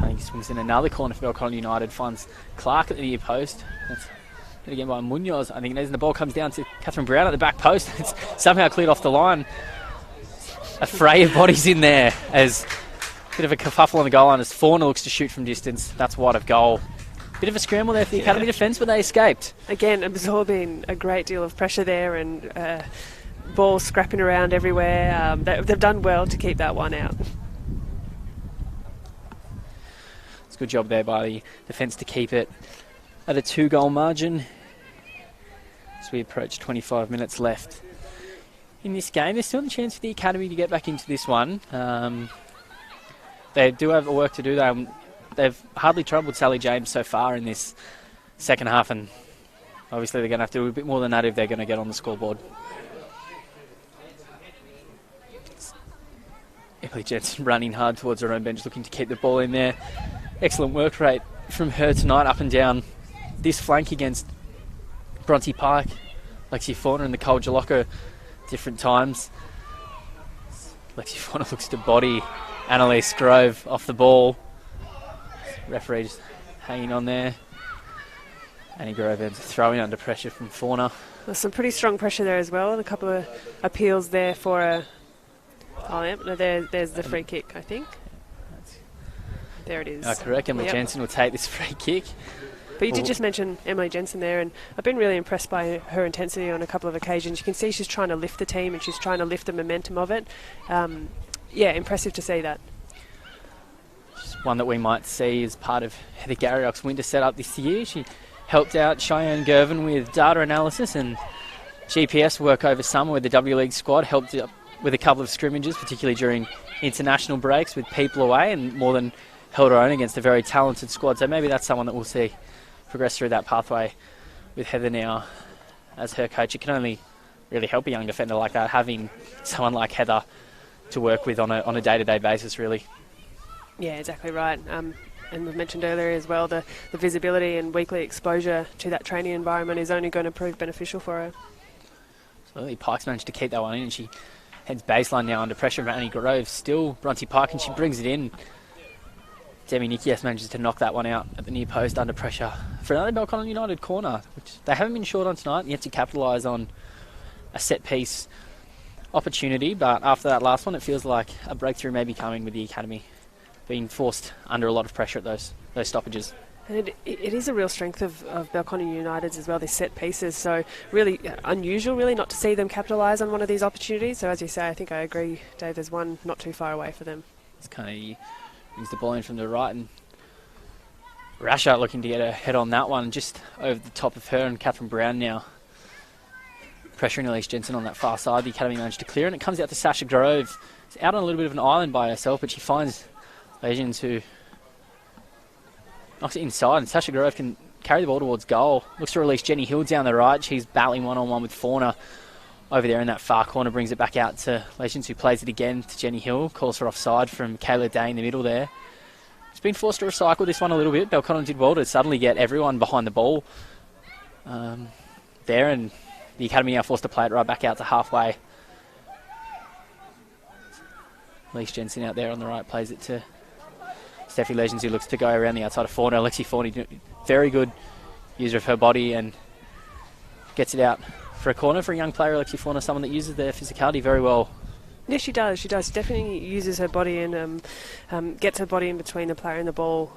He swings in another corner for Belconnen United, finds Clark at the near post. That's hit again by Munoz, I think it is, and the ball comes down to Catherine Brown at the back post. It's somehow cleared off the line. A fray of bodies in there as a bit of a kerfuffle on the goal line as Fauna looks to shoot from distance. That's wide of goal. Bit of a scramble there for the Academy defence, but they escaped. Again, absorbing a great deal of pressure there, and balls scrapping around everywhere. They've done well to keep that one out. It's a good job there by the defence to keep it at a 2-goal margin as we approach 25 minutes left in this game. There's still a chance for the Academy to get back into this one. They do have work to do. They've hardly troubled Sally James so far in this second half, and obviously they're going to have to do a bit more than that if they're going to get on the scoreboard. Emily Jensen running hard towards her own bench, looking to keep the ball in there. Excellent work rate from her tonight, up and down this flank against Bronte Pike, Lexi Fauna and Nicole Jalocca different times. Lexi Fauna looks to body Annalise Grove off the ball. Referee just hanging on there. Annie Grove ends throwing under pressure from Fauna. There's some pretty strong pressure there as well, and a couple of appeals there for a... Oh, yeah, no, there's the free kick, I think. There it is. Correct, Emily Jensen will take this free kick. But you did just mention Emily Jensen there, and I've been really impressed by her intensity on a couple of occasions. You can see she's trying to lift the team, and she's trying to lift the momentum of it. Impressive to see that. Just one that we might see as part of Heather Garriock's winter setup this year. She helped out Cheyenne Gervin with data analysis and GPS work over summer with the W League squad, helped with a couple of scrimmages, particularly during international breaks with people away, and more than held her own against a very talented squad. So maybe that's someone that we'll see progress through that pathway with Heather now as her coach. It can only really help a young defender like that, having someone like Heather to work with on a day-to-day basis, really. Yeah, exactly right. And we've mentioned earlier as well, the visibility and weekly exposure to that training environment is only going to prove beneficial for her. Absolutely. Pike's managed to keep that one in, and she heads baseline now under pressure from Annie Grove. Still Bronte Pike, and she brings it in. Demi Nikias manages to knock that one out at the near post under pressure for another Belconnen United corner, which they haven't been short on tonight, yet to capitalise on a set-piece opportunity. But after that last one, it feels like a breakthrough may be coming with the Academy being forced under a lot of pressure at those stoppages. And it is a real strength of Belconnen United's as well, these set pieces. So really unusual, really, not to see them capitalise on one of these opportunities. So as you say, I think I agree, Dave, there's one not too far away for them. It's kind of, he brings the ball in from the right, and Rasha looking to get a head on that one, just over the top of her, and Catherine Brown now pressuring Elise Jensen on that far side. The Academy managed to clear, and it comes out to Sasha Grove. It's out on a little bit of an island by herself, but she finds Legends, who knocks it inside, and Sasha Grove can carry the ball towards goal. Looks to release Jenny Hill down the right. She's battling one-on-one with Fauna over there in that far corner. Brings it back out to Legends, who plays it again to Jenny Hill. Calls her offside from Kayla Day in the middle there. It's been forced to recycle this one a little bit. Belconnen did well to suddenly get everyone behind the ball there, and the Academy now forced to play it right back out to halfway. Elise Jensen out there on the right plays it to Steffi Legends, who looks to go around the outside of Fauna. Alexi Fauna, very good user of her body, and gets it out for a corner for a young player. Alexi Fauna, someone that uses their physicality very well. Yes, she does. She does. Definitely uses her body and gets her body in between the player and the ball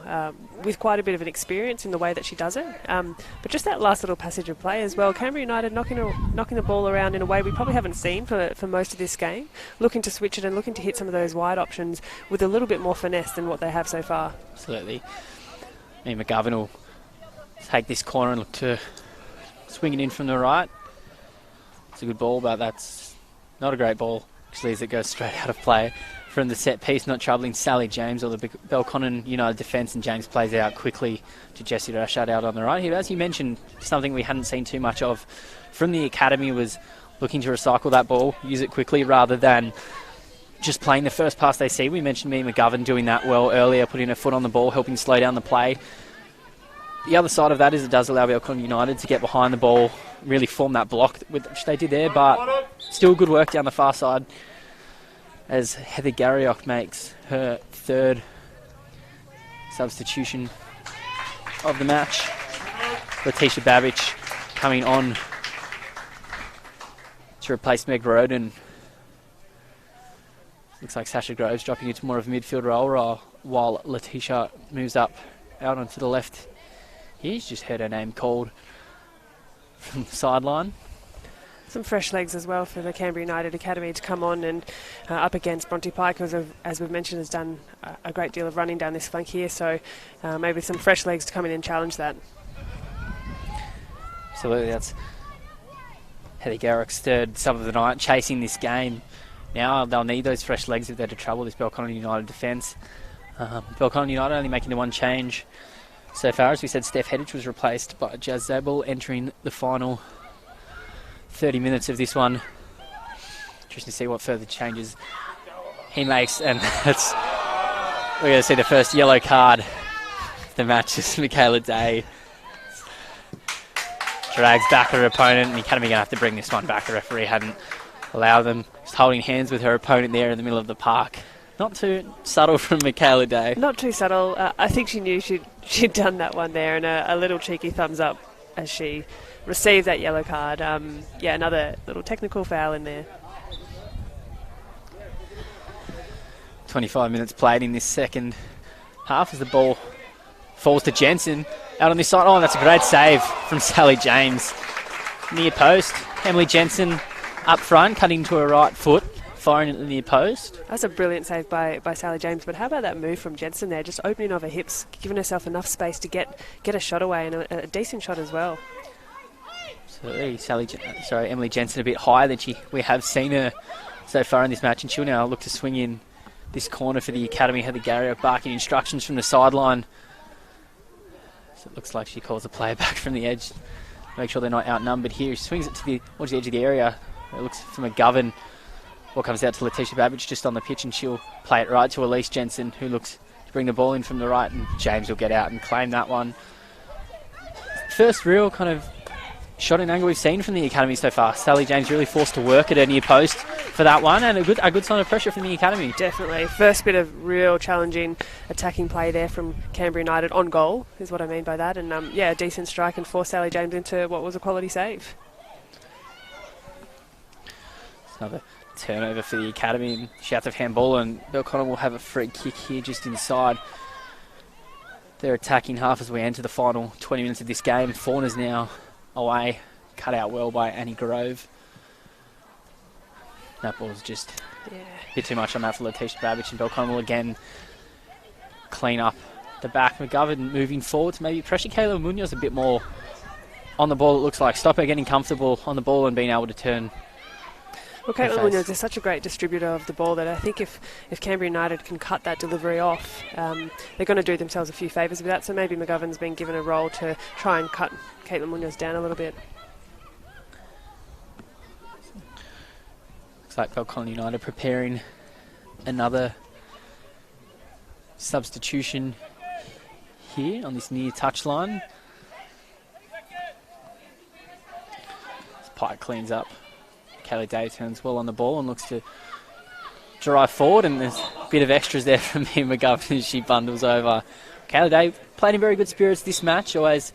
with quite a bit of an experience in the way that she does it. But just that last little passage of play as well. Canberra United knocking the ball around in a way we probably haven't seen for most of this game. Looking to switch it and looking to hit some of those wide options with a little bit more finesse than what they have so far. Absolutely. McGovern will take this corner and look to swing it in from the right. It's a good ball, but that's not a great ball, actually, as it goes straight out of play from the set piece, not troubling Sally James or the Belconnen United defence, and James plays it out quickly to Jessie Rashad out on the right here. As you mentioned, something we hadn't seen too much of from the Academy was looking to recycle that ball, use it quickly rather than just playing the first pass they see. We mentioned Mia McGovern doing that well earlier, putting her foot on the ball, helping slow down the play. The other side of that is it does allow Belconnen United to get behind the ball, really form that block, which they did there, but still good work down the far side as Heather Garriock makes her third substitution of the match. Letitia Babbage coming on to replace Meg Roden. Looks like Sasha Groves dropping into more of a midfield role while Letitia moves up out onto the left. He's just heard her name called from the sideline. Some fresh legs as well for the Canberra United Academy to come on and up against Bronte Pike, who, as we've mentioned, has done a great deal of running down this flank here. So maybe some fresh legs to come in and challenge that. Absolutely, that's Heather Garrick's third sub of the night, chasing this game. Now they'll need those fresh legs if they're to trouble this Belconnen United defence. Belconnen United only making the one change so far. As we said, Steph Heddich was replaced by Jazz Zabel, entering the final 30 minutes of this one. Interesting to see what further changes he makes, and we're going to see the first yellow card of the match as Michaela Day drags back her opponent, and the Academy going to have to bring this one back. The referee hadn't allowed them. Just holding hands with her opponent there in the middle of the park. Not too subtle from Michaela Day. Not too subtle. I think she knew she'd done that one there, and a little cheeky thumbs up as she received that yellow card. Yeah, another little technical foul in there. 25 minutes played in this second half as the ball falls to Jensen out on this side. Oh, that's a great save from Sally James. Near post. Emily Jensen up front, cutting to her right foot, firing at the near post. That's a brilliant save by Sally James, but how about that move from Jensen there, just opening of her hips, giving herself enough space to get a shot away, and a decent shot as well. Absolutely. Emily Jensen a bit higher than we have seen her so far in this match, and she'll now look to swing in this corner for the Academy. Heather Garriott barking instructions from the sideline. So it looks like she calls a player back from the edge. Make sure they're not outnumbered here. She swings it towards the edge of the area. It looks from McGovern. Ball comes out to Letitia Babbage just on the pitch, and she'll play it right to Elise Jensen, who looks to bring the ball in from the right, and James will get out and claim that one. First real kind of shot in angle we've seen from the Academy so far. Sally James really forced to work at her near post for that one, and a good sign of pressure from the Academy. Definitely. First bit of real challenging attacking play there from Canberra United on goal, is what I mean by that. And yeah, a decent strike and forced Sally James into what was a quality save. It's another turnover for the Academy. Shout of handball, and Belconnen will have a free kick here just inside their attacking half as we enter the final 20 minutes of this game. Fauna's now away, cut out well by Annie Grove. That ball's just a bit too much on that for Letitia Babbage, and Belconnen will again clean up the back. McGovern moving forward to maybe pressure Kayla Munoz a bit more on the ball, it looks like. Stop her getting comfortable on the ball and being able to turn. Well, Caitlin Munoz is such a great distributor of the ball that I think if Canberra United can cut that delivery off, they're going to do themselves a few favours with that. So maybe McGovern's been given a role to try and cut Caitlin Munoz down a little bit. Looks like Belconnen United preparing another substitution here on this near touchline. Pike cleans up. Kelly Day turns well on the ball and looks to drive forward, and there's a bit of extras there from Mia McGovern as she bundles over. Kelly Day played in very good spirits this match, always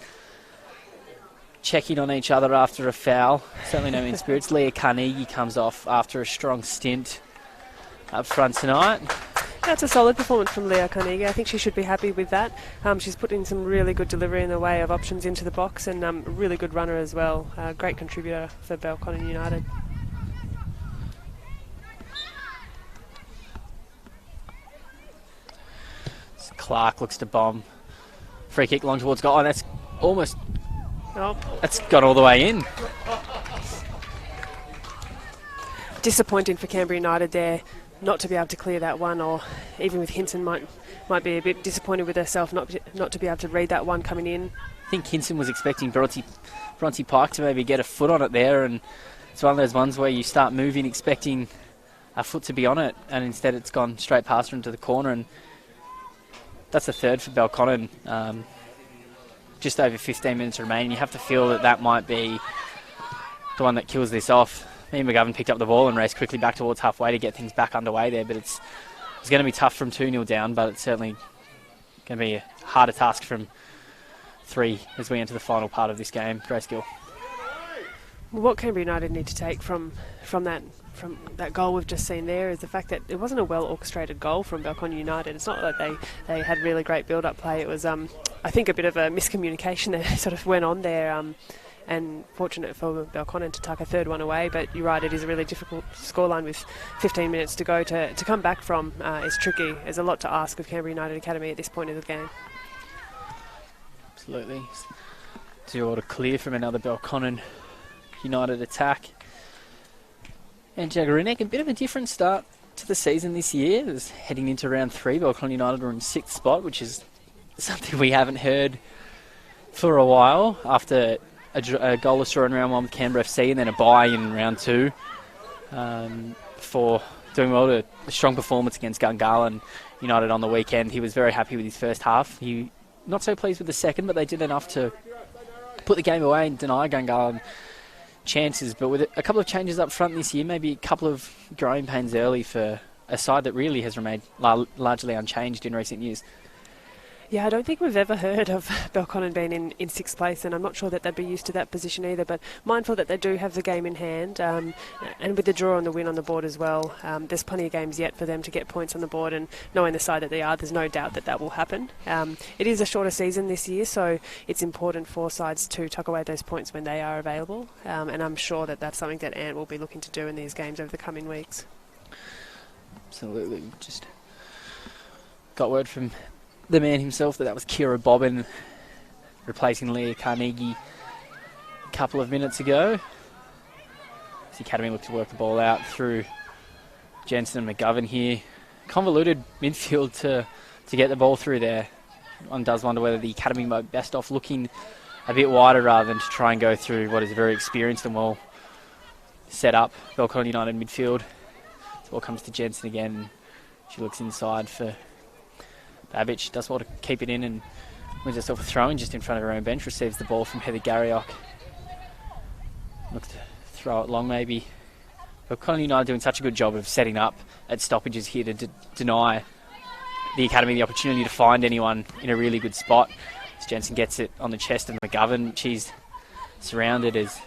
checking on each other after a foul. Certainly no mean spirits. Leah Carnegie comes off after a strong stint up front tonight. That's a solid performance from Leah Carnegie. I think she should be happy with that. She's put in some really good delivery in the way of options into the box, and a really good runner as well. Great contributor for Belconnen United. Clark looks to bomb. Free kick long towards goal. Oh, that's almost... Oh. That's gone all the way in. Disappointing for Canberra United there not to be able to clear that one, or even with Hinson might be a bit disappointed with herself not to be able to read that one coming in. I think Hinson was expecting Bronte Pike to maybe get a foot on it there, and it's one of those ones where you start moving expecting a foot to be on it, and instead it's gone straight past her into the corner, and that's the third for Belconnen. Just over 15 minutes remaining. You have to feel that might be the one that kills this off. Mia McGovern picked up the ball and raced quickly back towards halfway to get things back underway there, but it's going to be tough from 2-0 down, but it's certainly going to be a harder task from 3 as we enter the final part of this game. Grace Gill. What Canberra United need to take from that goal we've just seen there is the fact that it wasn't a well orchestrated goal from Belconnen United. It's not that they had really great build-up play. It was, I think, a bit of a miscommunication that sort of went on there. And fortunate for Belconnen to tuck a third one away, but you're right, it is a really difficult scoreline with 15 minutes to go. To come back from is tricky. There's a lot to ask of Canberra United Academy at this point of the game. Absolutely. 0 to clear from another Belconnen United attack. And Jagarinek, a bit of a different start to the season this year. As heading into round 3, Belconnen United are in 6th spot, which is something we haven't heard for a while, after a goalless draw in round 1 with Canberra FC and then a bye in round 2 for doing well to a strong performance against Gungahlin United on the weekend. He was very happy with his first half. He not so pleased with the second, but they did enough to put the game away and deny Gungahlin chances. But with a couple of changes up front this year, maybe a couple of growing pains early for a side that really has remained largely unchanged in recent years. Yeah, I don't think we've ever heard of Belconnen being in 6th place, and I'm not sure that they'd be used to that position either, but mindful that they do have the game in hand, and with the draw and the win on the board as well, there's plenty of games yet for them to get points on the board, and knowing the side that they are, there's no doubt that will happen. It is a shorter season this year, so it's important for sides to tuck away those points when they are available, and I'm sure that that's something that Ant will be looking to do in these games over the coming weeks. Absolutely. Just got word from the man himself that was Kira Bobbin replacing Leah Carnegie a couple of minutes ago. The Academy looked to work the ball out through Jensen and McGovern here. Convoluted midfield to get the ball through there. One does wonder whether the Academy might be best off looking a bit wider rather than to try and go through what is a very experienced and well set up Belconnen United midfield. The ball comes to Jensen again. She looks inside for Babbage, does well to keep it in and wins herself a throw-in just in front of her own bench. Receives the ball from Heather Garriock. Looks to throw it long maybe. But Belconnen United doing such a good job of setting up at stoppages here to deny the Academy the opportunity to find anyone in a really good spot. As Jensen gets it on the chest of McGovern, she's surrounded as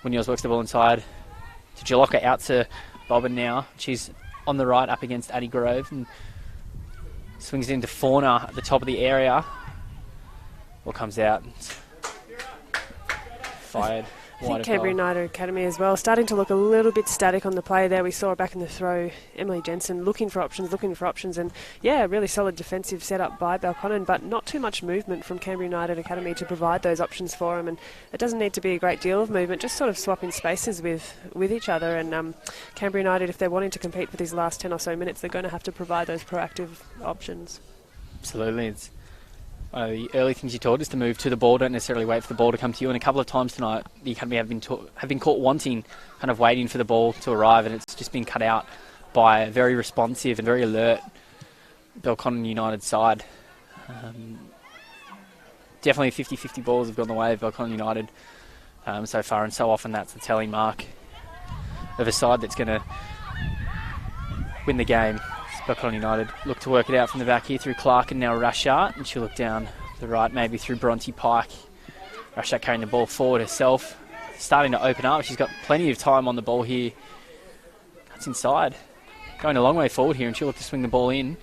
Munoz works the ball inside to Jalocka, out to Bobbin now. She's on the right up against Addie Grove and swings it into Fauna at the top of the area. Ball comes out. Fired. I think Canberra United Academy as well, starting to look a little bit static on the play there. We saw it back in the throw. Emily Jensen looking for options, and yeah, really solid defensive setup by Belconnen, but not too much movement from Canberra United Academy to provide those options for them. And it doesn't need to be a great deal of movement, just sort of swapping spaces with each other. And Canberra United, if they're wanting to compete for these last 10 or so minutes, they're going to have to provide those proactive options. Absolutely. It's one of the early things you taught is to move to the ball, don't necessarily wait for the ball to come to you. And a couple of times tonight, the Academy have been caught wanting, kind of waiting for the ball to arrive, and it's just been cut out by a very responsive and very alert Belconnen United side. Definitely 50-50 balls have gone the way of Belconnen United so far, and so often that's the telling mark of a side that's going to win the game. Belconnen United look to work it out from the back here through Clark and now Rashart, and she'll look down the right maybe through Bronte Pike. Rashart carrying the ball forward herself, starting to open up. She's got plenty of time on the ball here. Cuts inside, going a long way forward here, and she'll look to swing the ball in.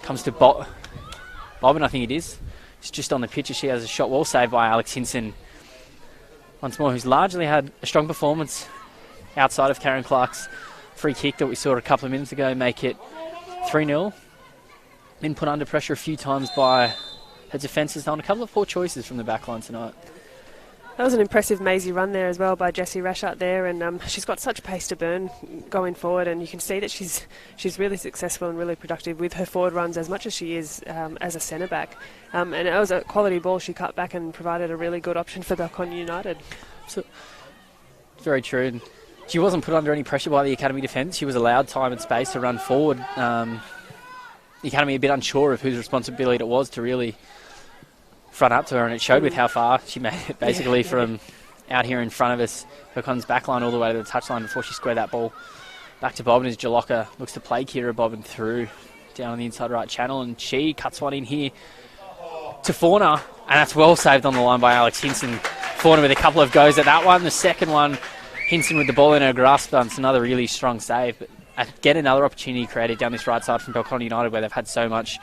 Comes to Bobbin, I think it is. She's just on the pitch as she has a shot well saved by Alex Hinson. Once more, who's largely had a strong performance outside of Karen Clark's free kick that we saw a couple of minutes ago make it 3-0. Been put under pressure a few times by her defences on a couple of poor choices from the back line tonight. That was an impressive mazy run there as well by Jessie Rashart there, and she's got such pace to burn going forward, and you can see that she's really successful and really productive with her forward runs as much as she is as a centre back. And it was a quality ball. She cut back and provided a really good option for Belconnen United. So, very true. And she wasn't put under any pressure by the Academy defence. She was allowed time and space to run forward. The Academy a bit unsure of whose responsibility it was to really front up to her, and it showed with how far she made it basically from out here in front of us. Belconnen's back line all the way to the touchline before she squared that ball back to Bobbin as Jalocka looks to play Kira Bobbin through down on the inside right channel, and she cuts one in here to Fauna, and that's well saved on the line by Alex Hinson. Fauna with a couple of goes at that one. The second one, Hinson with the ball in her grasp. It's another really strong save. But again, another opportunity created down this right side from Belconnen United, where they've had so much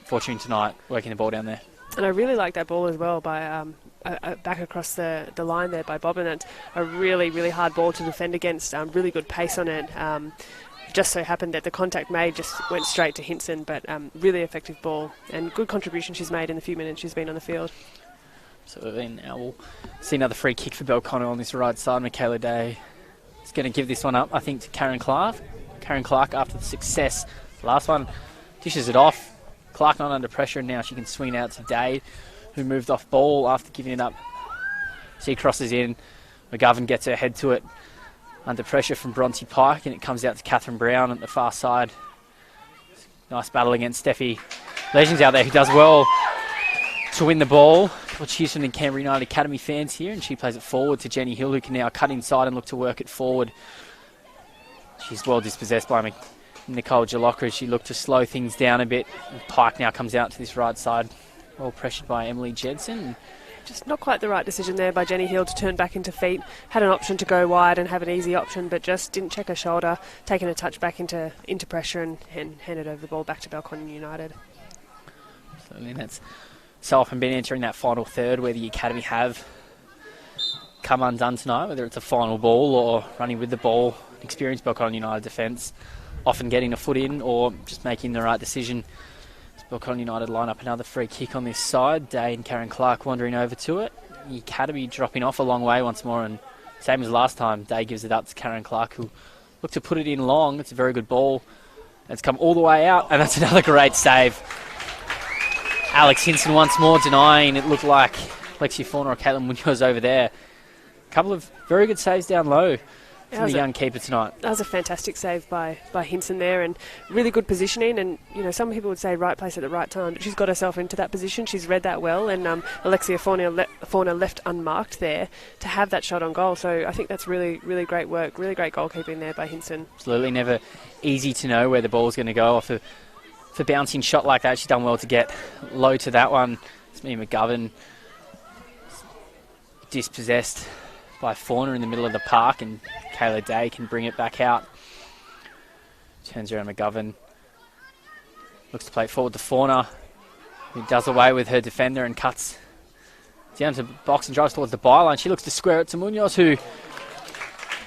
fortune tonight working the ball down there. And I really like that ball as well by back across the line there by Bobbin. It's a really, really hard ball to defend against. Really good pace on it. Just so happened that the contact made just went straight to Hinson, but really effective ball and good contribution she's made in the few minutes she's been on the field. Absolutely. Now we'll see another free kick for Belconnen on this right side. Michaela Day is going to give this one up, I think, to Karen Clark. Karen Clark, after the success, last one, dishes it off. Clark not under pressure, and now she can swing out to Day, who moved off ball after giving it up. She crosses in. McGovern gets her head to it. Under pressure from Bronte Pike, and it comes out to Catherine Brown at the far side. Nice battle against Steffi Legends out there, who does well to win the ball. A couple of cheers from the Canberra United Academy fans here, and she plays it forward to Jenny Hill, who can now cut inside and look to work it forward. She's well dispossessed by Nicole Jalocka as she looked to slow things down a bit. And Pike now comes out to this right side, well pressured by Emily Jensen. Just not quite the right decision there by Jenny Hill to turn back into feet. Had an option to go wide and have an easy option, but just didn't check her shoulder, taking a touch back into pressure and handed over the ball back to Belconnen United. Absolutely, and that's so often been entering that final third where the Academy have come undone tonight, whether it's a final ball or running with the ball. Experienced Belconnen United defence, often getting a foot in or just making the right decision. Belconnen United line up another free kick on this side. Day and Karen Clark wandering over to it. The Academy dropping off a long way once more, and same as last time, Day gives it up to Karen Clark, who looked to put it in long. It's a very good ball. It's come all the way out, and that's another great save. Alex Hinson once more denying. It looked like Lexi Fauna or Caitlin Munoz over there. A couple of very good saves down low from the young keeper tonight. That was a fantastic save by Hinson there, and really good positioning. And you know, some people would say right place at the right time, but she's got herself into that position. She's read that well, and Alexia Fauna left unmarked there to have that shot on goal. So I think that's really, really great work, really great goalkeeping there by Hinson. Absolutely, never easy to know where the ball's going to go off a bouncing shot like that. She's done well to get low to that one. It's me, McGovern, dispossessed by Fauna in the middle of the park, and Kayla Day can bring it back out. Turns around McGovern. Looks to play it forward to Fauna, who does away with her defender and cuts down to the box and drives towards the byline. She looks to square it to Munoz, who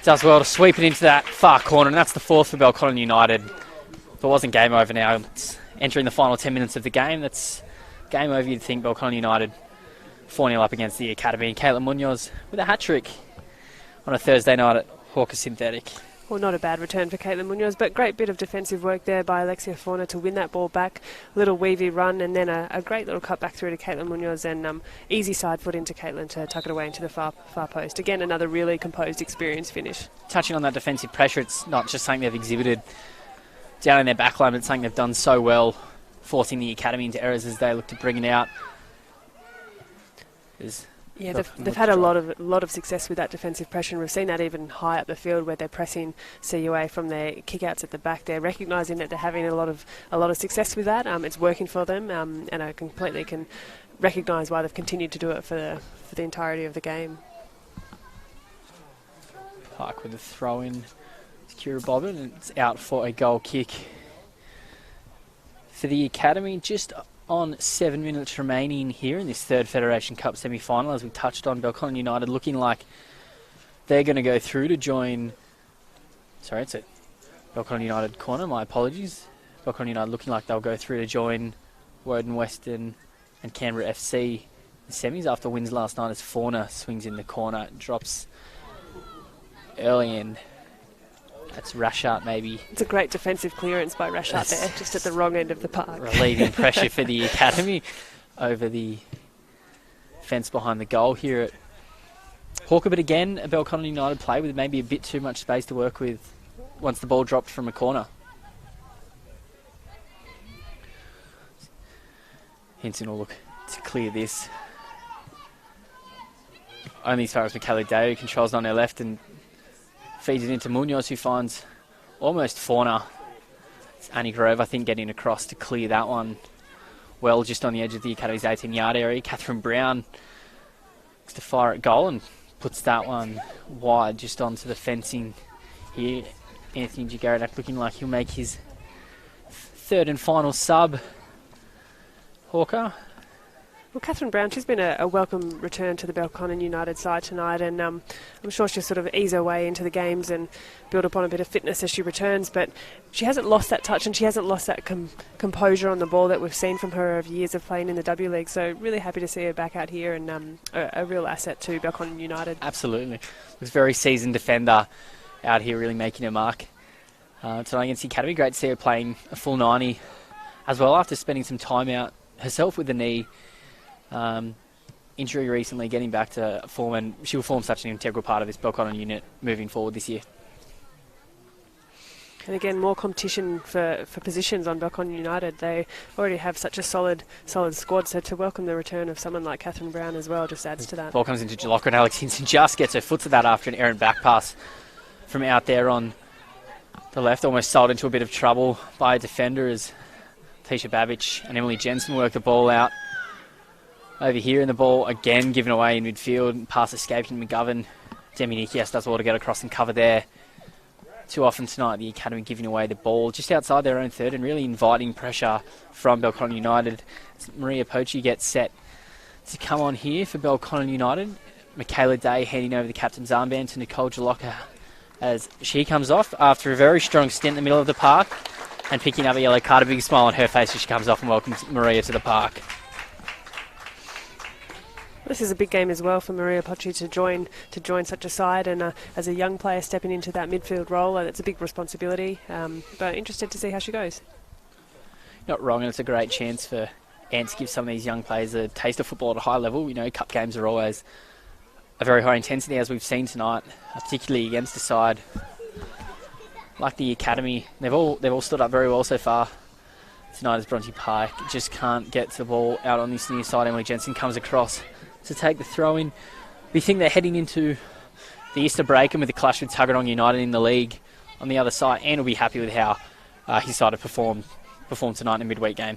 does well to sweep it into that far corner, and that's the fourth for Belconnen United. If it wasn't game over now, it's entering the final 10 minutes of the game. That's game over, you'd think. Belconnen United 4-0 up against the Academy. And Caitlin Munoz with a hat-trick on a Thursday night at Hawker Synthetic. Well, not a bad return for Caitlin Munoz, but great bit of defensive work there by Alexia Fauna to win that ball back. Little weavy run, and then a great little cut back through to Caitlin Munoz, and easy side foot into Caitlin to tuck it away into the far post. Again, another really composed, experienced finish. Touching on that defensive pressure, it's not just something they've exhibited down in their backline, but it's something they've done so well, forcing the Academy into errors as they look to bring it out. Yeah, they've had a lot of success with that defensive pressure, and we've seen that even high up the field where they're pressing CUA from their kickouts at the back. They're recognising that they're having a lot of success with that. It's working for them, and I completely can recognise why they've continued to do it for the entirety of the game. Pike with a throw in to Kira Bobbin, and it's out for a goal kick for the Academy. Just on 7 minutes remaining here in this third Federation Cup semi-final, as we touched on, Belconnen United looking like they're going to go through to join... Sorry, it's a Belconnen United corner, my apologies. Belconnen United looking like they'll go through to join Woden Western and Canberra FC the semis after wins last night as Fauna swings in the corner, drops early in. That's Rashart, maybe. It's a great defensive clearance by Rashart there, just at the wrong end of the park. Relieving pressure for the Academy over the fence behind the goal here at Hawker. But again, a Belconnen United play with maybe a bit too much space to work with once the ball dropped from a corner. Hinton will look to clear this. Only as far as Michaela Day, who controls it on her left and feeds it into Munoz, who finds almost Fauna. It's Annie Grove, I think, getting across to clear that one well just on the edge of the Academy's 18-yard area. Catherine Brown looks to fire at goal and puts that one wide just onto the fencing here. Anthony Jagaradak looking like he'll make his third and final sub. Hawker. Well, Catherine Brown, she's been a welcome return to the Belconnen United side tonight, and I'm sure she'll sort of ease her way into the games and build upon a bit of fitness as she returns, but she hasn't lost that touch and she hasn't lost that composure on the ball that we've seen from her over years of playing in the W League, so really happy to see her back out here and a real asset to Belconnen United. Absolutely. Was a very seasoned defender out here really making her mark tonight against the Academy. Great to see her playing a full 90 as well after spending some time out herself with the knee injury recently, getting back to form, and she will form such an integral part of this Belconnen unit moving forward this year. And again, more competition for positions on Belconnen United. They already have such a solid squad, so to welcome the return of someone like Catherine Brown as well just adds to that. Ball comes into Jalocca, and Alex Hinson just gets her foot to that after an errant back pass from out there on the left, almost sold into a bit of trouble by a defender as Tisha Babbage and Emily Jensen work the ball out. Over here, and the ball again given away in midfield. Pass escaping McGovern. Demi Nikias does well to get across and cover there. Too often tonight, the Academy giving away the ball just outside their own third and really inviting pressure from Belconnen United. Maria Pochi gets set to come on here for Belconnen United. Michaela Day handing over the captain's armband to Nicole Jalocca as she comes off after a very strong stint in the middle of the park and picking up a yellow card. A big smile on her face as she comes off and welcomes Maria to the park. This is a big game as well for Maria Pochi to join such a side, and as a young player stepping into that midfield role, it's a big responsibility. But interested to see how she goes. Not wrong, and it's a great chance for Ant to give some of these young players a taste of football at a high level. You know, cup games are always a very high intensity, as we've seen tonight, particularly against a side like the Academy. They've all stood up very well so far tonight as Bronte Pike just can't get the ball out on this near side. Emily Jensen comes across to take the throw in. We think they're heading into the Easter break and with the clash with Tuggeranong United in the league on the other side, and will be happy with how his side have performed perform tonight in a midweek game?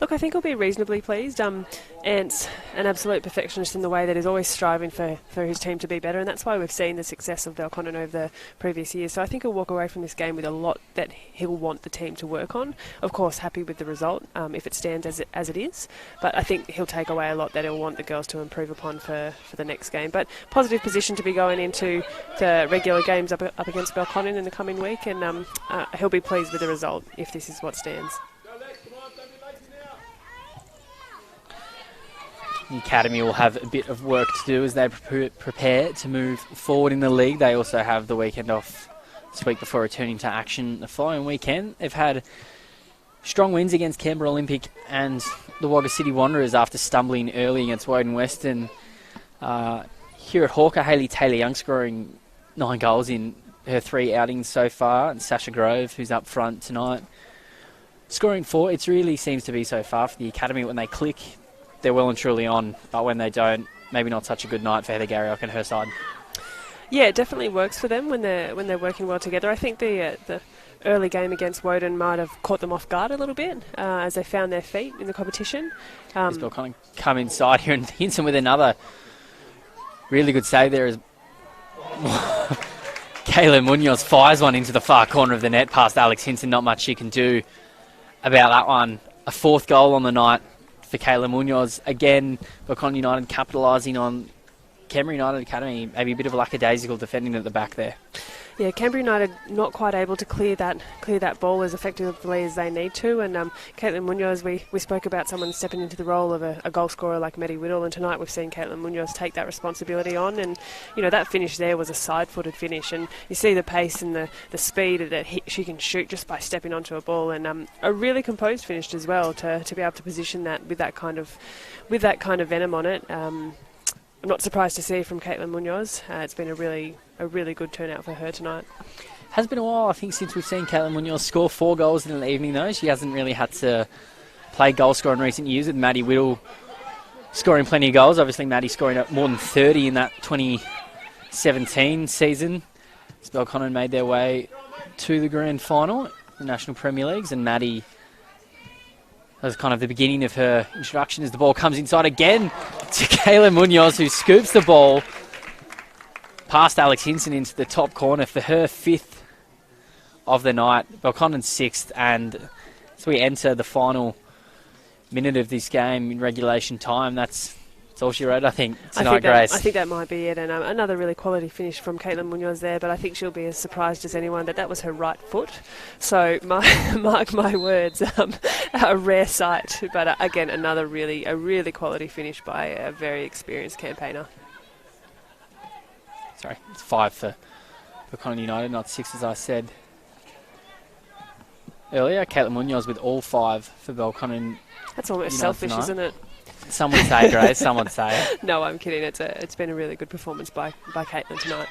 Look, I think he'll be reasonably pleased. Ant's an absolute perfectionist in the way that he's always striving for his team to be better, and that's why we've seen the success of Belconnen over the previous years. So I think he'll walk away from this game with a lot that he'll want the team to work on. Of course, happy with the result if it stands as it is, but I think he'll take away a lot that he'll want the girls to improve upon for the next game. But positive position to be going into the regular games up against Belconnen in the coming week, and he'll be pleased with the result if this is what stands. The Academy will have a bit of work to do as they prepare to move forward in the league. They also have the weekend off this week before returning to action the following weekend. They've had strong wins against Canberra Olympic and the Wagga City Wanderers after stumbling early against Woden Western. Here at Hawker, Hayley Taylor-Young scoring 9 goals in her 3 outings so far, and Sasha Grove, who's up front tonight, scoring 4. It really seems to be so far for the Academy. When they click, they're well and truly on, but when they don't, maybe not such a good night for Heather Garriock and her side. Yeah, it definitely works for them when they're working well together. I think the early game against Woden might have caught them off guard a little bit as they found their feet in the competition. As Belconnen come inside here, and Hinson with another really good save there as Kayla Munoz fires one into the far corner of the net past Alex Hinson. Not much she can do about that one. A 4th goal on the night for Kayla Munoz. Again, Belconnen United capitalising on Canberra United Academy, maybe a bit of a lackadaisical defending at the back there. Yeah, Canberra United not quite able to clear that ball as effectively as they need to, and Caitlin Munoz, we spoke about someone stepping into the role of a goal scorer like Maddie Whittle, and tonight we've seen Caitlin Munoz take that responsibility on, and that finish there was a side-footed finish, and you see the pace and the speed that she can shoot just by stepping onto a ball, and a really composed finish as well to be able to position that with that kind of venom on it. I'm not surprised to see from Caitlin Munoz. It's been a really good turnout for her tonight. Has been a while, I think, since we've seen Caitlin Munoz score 4 goals in an evening, though. She hasn't really had to play goal scorer in recent years, with Maddie Whittle scoring plenty of goals. Obviously, Maddie scoring up more than 30 in that 2017 season. Belconnen made their way to the grand final, the National Premier Leagues, and Maddie, that was kind of the beginning of her introduction as the ball comes inside again to Kayla Munoz, who scoops the ball past Alex Hinson into the top corner for her 5th of the night. Belconnen 6th, and as we enter the final minute of this game in regulation time, that's all she wrote, I think, tonight, Grace. I think that might be it, and another really quality finish from Caitlin Munoz there, but I think she'll be as surprised as anyone that was her right foot. So mark my words, a rare sight, but again, a really quality finish by a very experienced campaigner. Sorry, it's 5 for Belconnen United, not 6 as I said earlier. Caitlin Munoz with all 5 for Belconnen. That's almost United selfish, tonight. isn't it? Some would say, Grace, some would say. No, I'm kidding. It's been a really good performance by Caitlin tonight.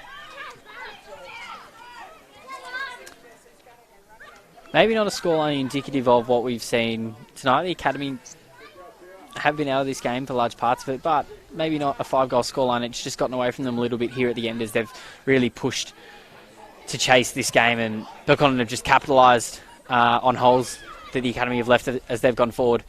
Maybe not a scoreline indicative of what we've seen tonight. The Academy have been out of this game for large parts of it, but maybe not a 5-goal scoreline. It's just gotten away from them a little bit here at the end as they've really pushed to chase this game, and Belconnen have just capitalised on holes that the Academy have left as they've gone forward.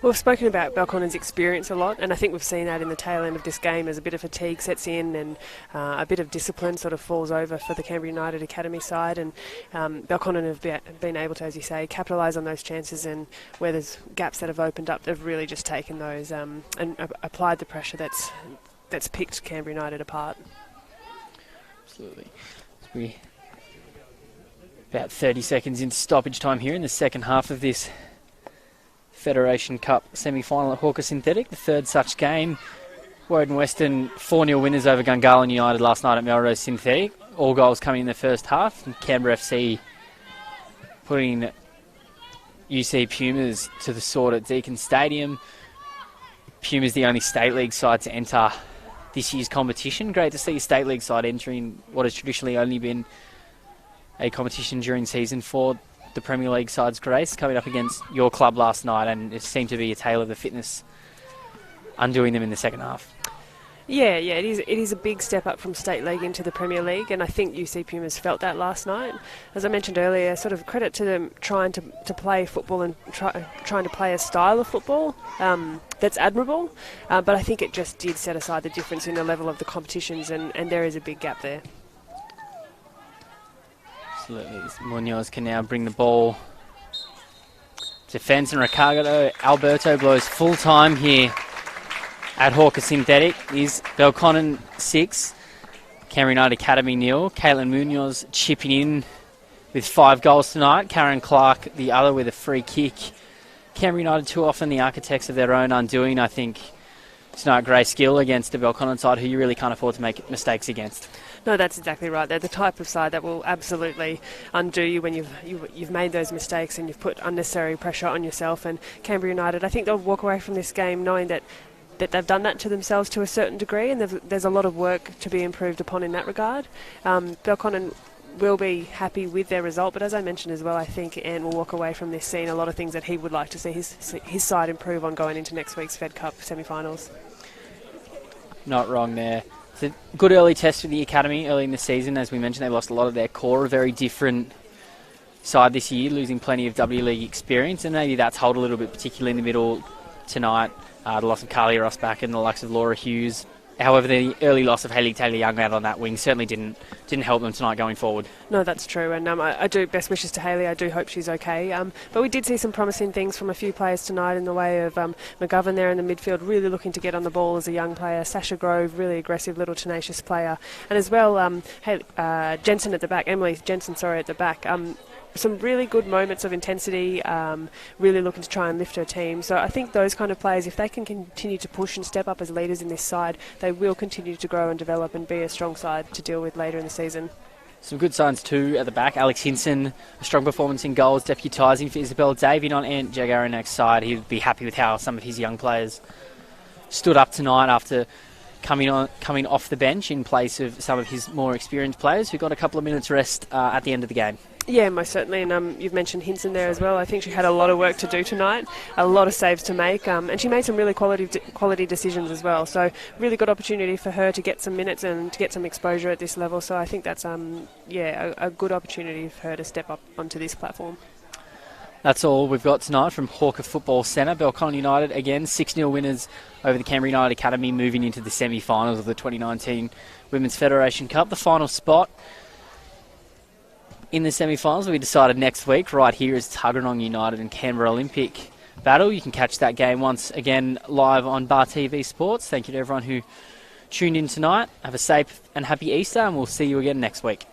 We've spoken about Belconnen's experience a lot, and I think we've seen that in the tail end of this game as a bit of fatigue sets in and a bit of discipline sort of falls over for the Canberra United Academy side, and Belconnen have been able to, as you say, capitalise on those chances, and where there's gaps that have opened up, they've really just taken those and applied the pressure that's picked Canberra United apart. Absolutely. We about 30 seconds into stoppage time here in the second half of this Federation Cup semi-final at Hawker Synthetic, the 3rd such game. Woden Western 4-0 winners over Gungahlin United last night at Melrose Synthetic. All goals coming in the first half. And Canberra FC putting UC Pumas to the sword at Deakin Stadium. Pumas the only State League side to enter this year's competition. Great to see a State League side entering what has traditionally only been a competition during season for the Premier League side's Grace, coming up against your club last night, and it seemed to be a tale of the fitness undoing them in the second half. Yeah, it is. It is a big step up from State League into the Premier League, and I think UC Pumas felt that last night. As I mentioned earlier, sort of credit to them trying to play football and trying to play a style of football that's admirable, but I think it just did set aside the difference in the level of the competitions, and there is a big gap there. Absolutely. Munoz can now bring the ball. Defence, and Ricardo Alberto blows full time here at Hawker Synthetic. Is Belconnen 6, Canberra United Academy 0. Caitlin Munoz chipping in with 5 goals tonight. Karen Clark the other with a free kick. Canberra United too often the architects of their own undoing. I think tonight Grace Gill against a Belconnen side who you really can't afford to make mistakes against. No, that's exactly right. They're the type of side that will absolutely undo you when you've made those mistakes and you've put unnecessary pressure on yourself. And Canberra United, I think they'll walk away from this game knowing that they've done that to themselves to a certain degree, and there's a lot of work to be improved upon in that regard. Belconnen will be happy with their result, but as I mentioned as well, I think Ant will walk away from this seeing a lot of things that he would like to see his side improve on going into next week's Fed Cup semi-finals. Not wrong there. It's a good early test for the academy early in the season. As we mentioned, they lost a lot of their core, a very different side this year, losing plenty of W League experience, and maybe that's hold a little bit, particularly in the middle tonight. The loss of Carly Ross back and the likes of Laura Hughes. However, the early loss of Hayley Taylor-Young out on that wing certainly didn't help them tonight going forward. No, that's true, and I do best wishes to Hayley. I do hope she's okay. But we did see some promising things from a few players tonight in the way of McGovern there in the midfield, really looking to get on the ball as a young player. Sasha Grove, really aggressive, little tenacious player. And as well, Jensen at the back, Emily Jensen, at the back. Some really good moments of intensity, really looking to try and lift her team. So I think those kind of players, if they can continue to push and step up as leaders in this side, they will continue to grow and develop and be a strong side to deal with later in the season. Some good signs too at the back. Alex Hinson, a strong performance in goals, deputising for Isabel Davian on Ant Jagaranak's side. He'd be happy with how some of his young players stood up tonight after coming off the bench in place of some of his more experienced players who got a couple of minutes rest at the end of the game. Yeah, most certainly, and you've mentioned Hinson there as well. I think she had a lot of work to do tonight, a lot of saves to make, and she made some really quality decisions as well. So really good opportunity for her to get some minutes and to get some exposure at this level. So I think that's a good opportunity for her to step up onto this platform. That's all we've got tonight from Hawker Football Centre. Belconnen United, again, 6-0 winners over the Canberra United Academy, moving into the semi-finals of the 2019 Women's Federation Cup. The final spot in the semi-finals will be decided next week. Right here is Tuggeranong United and Canberra Olympic battle. You can catch that game once again live on Bar TV Sports. Thank you to everyone who tuned in tonight. Have a safe and happy Easter, and we'll see you again next week.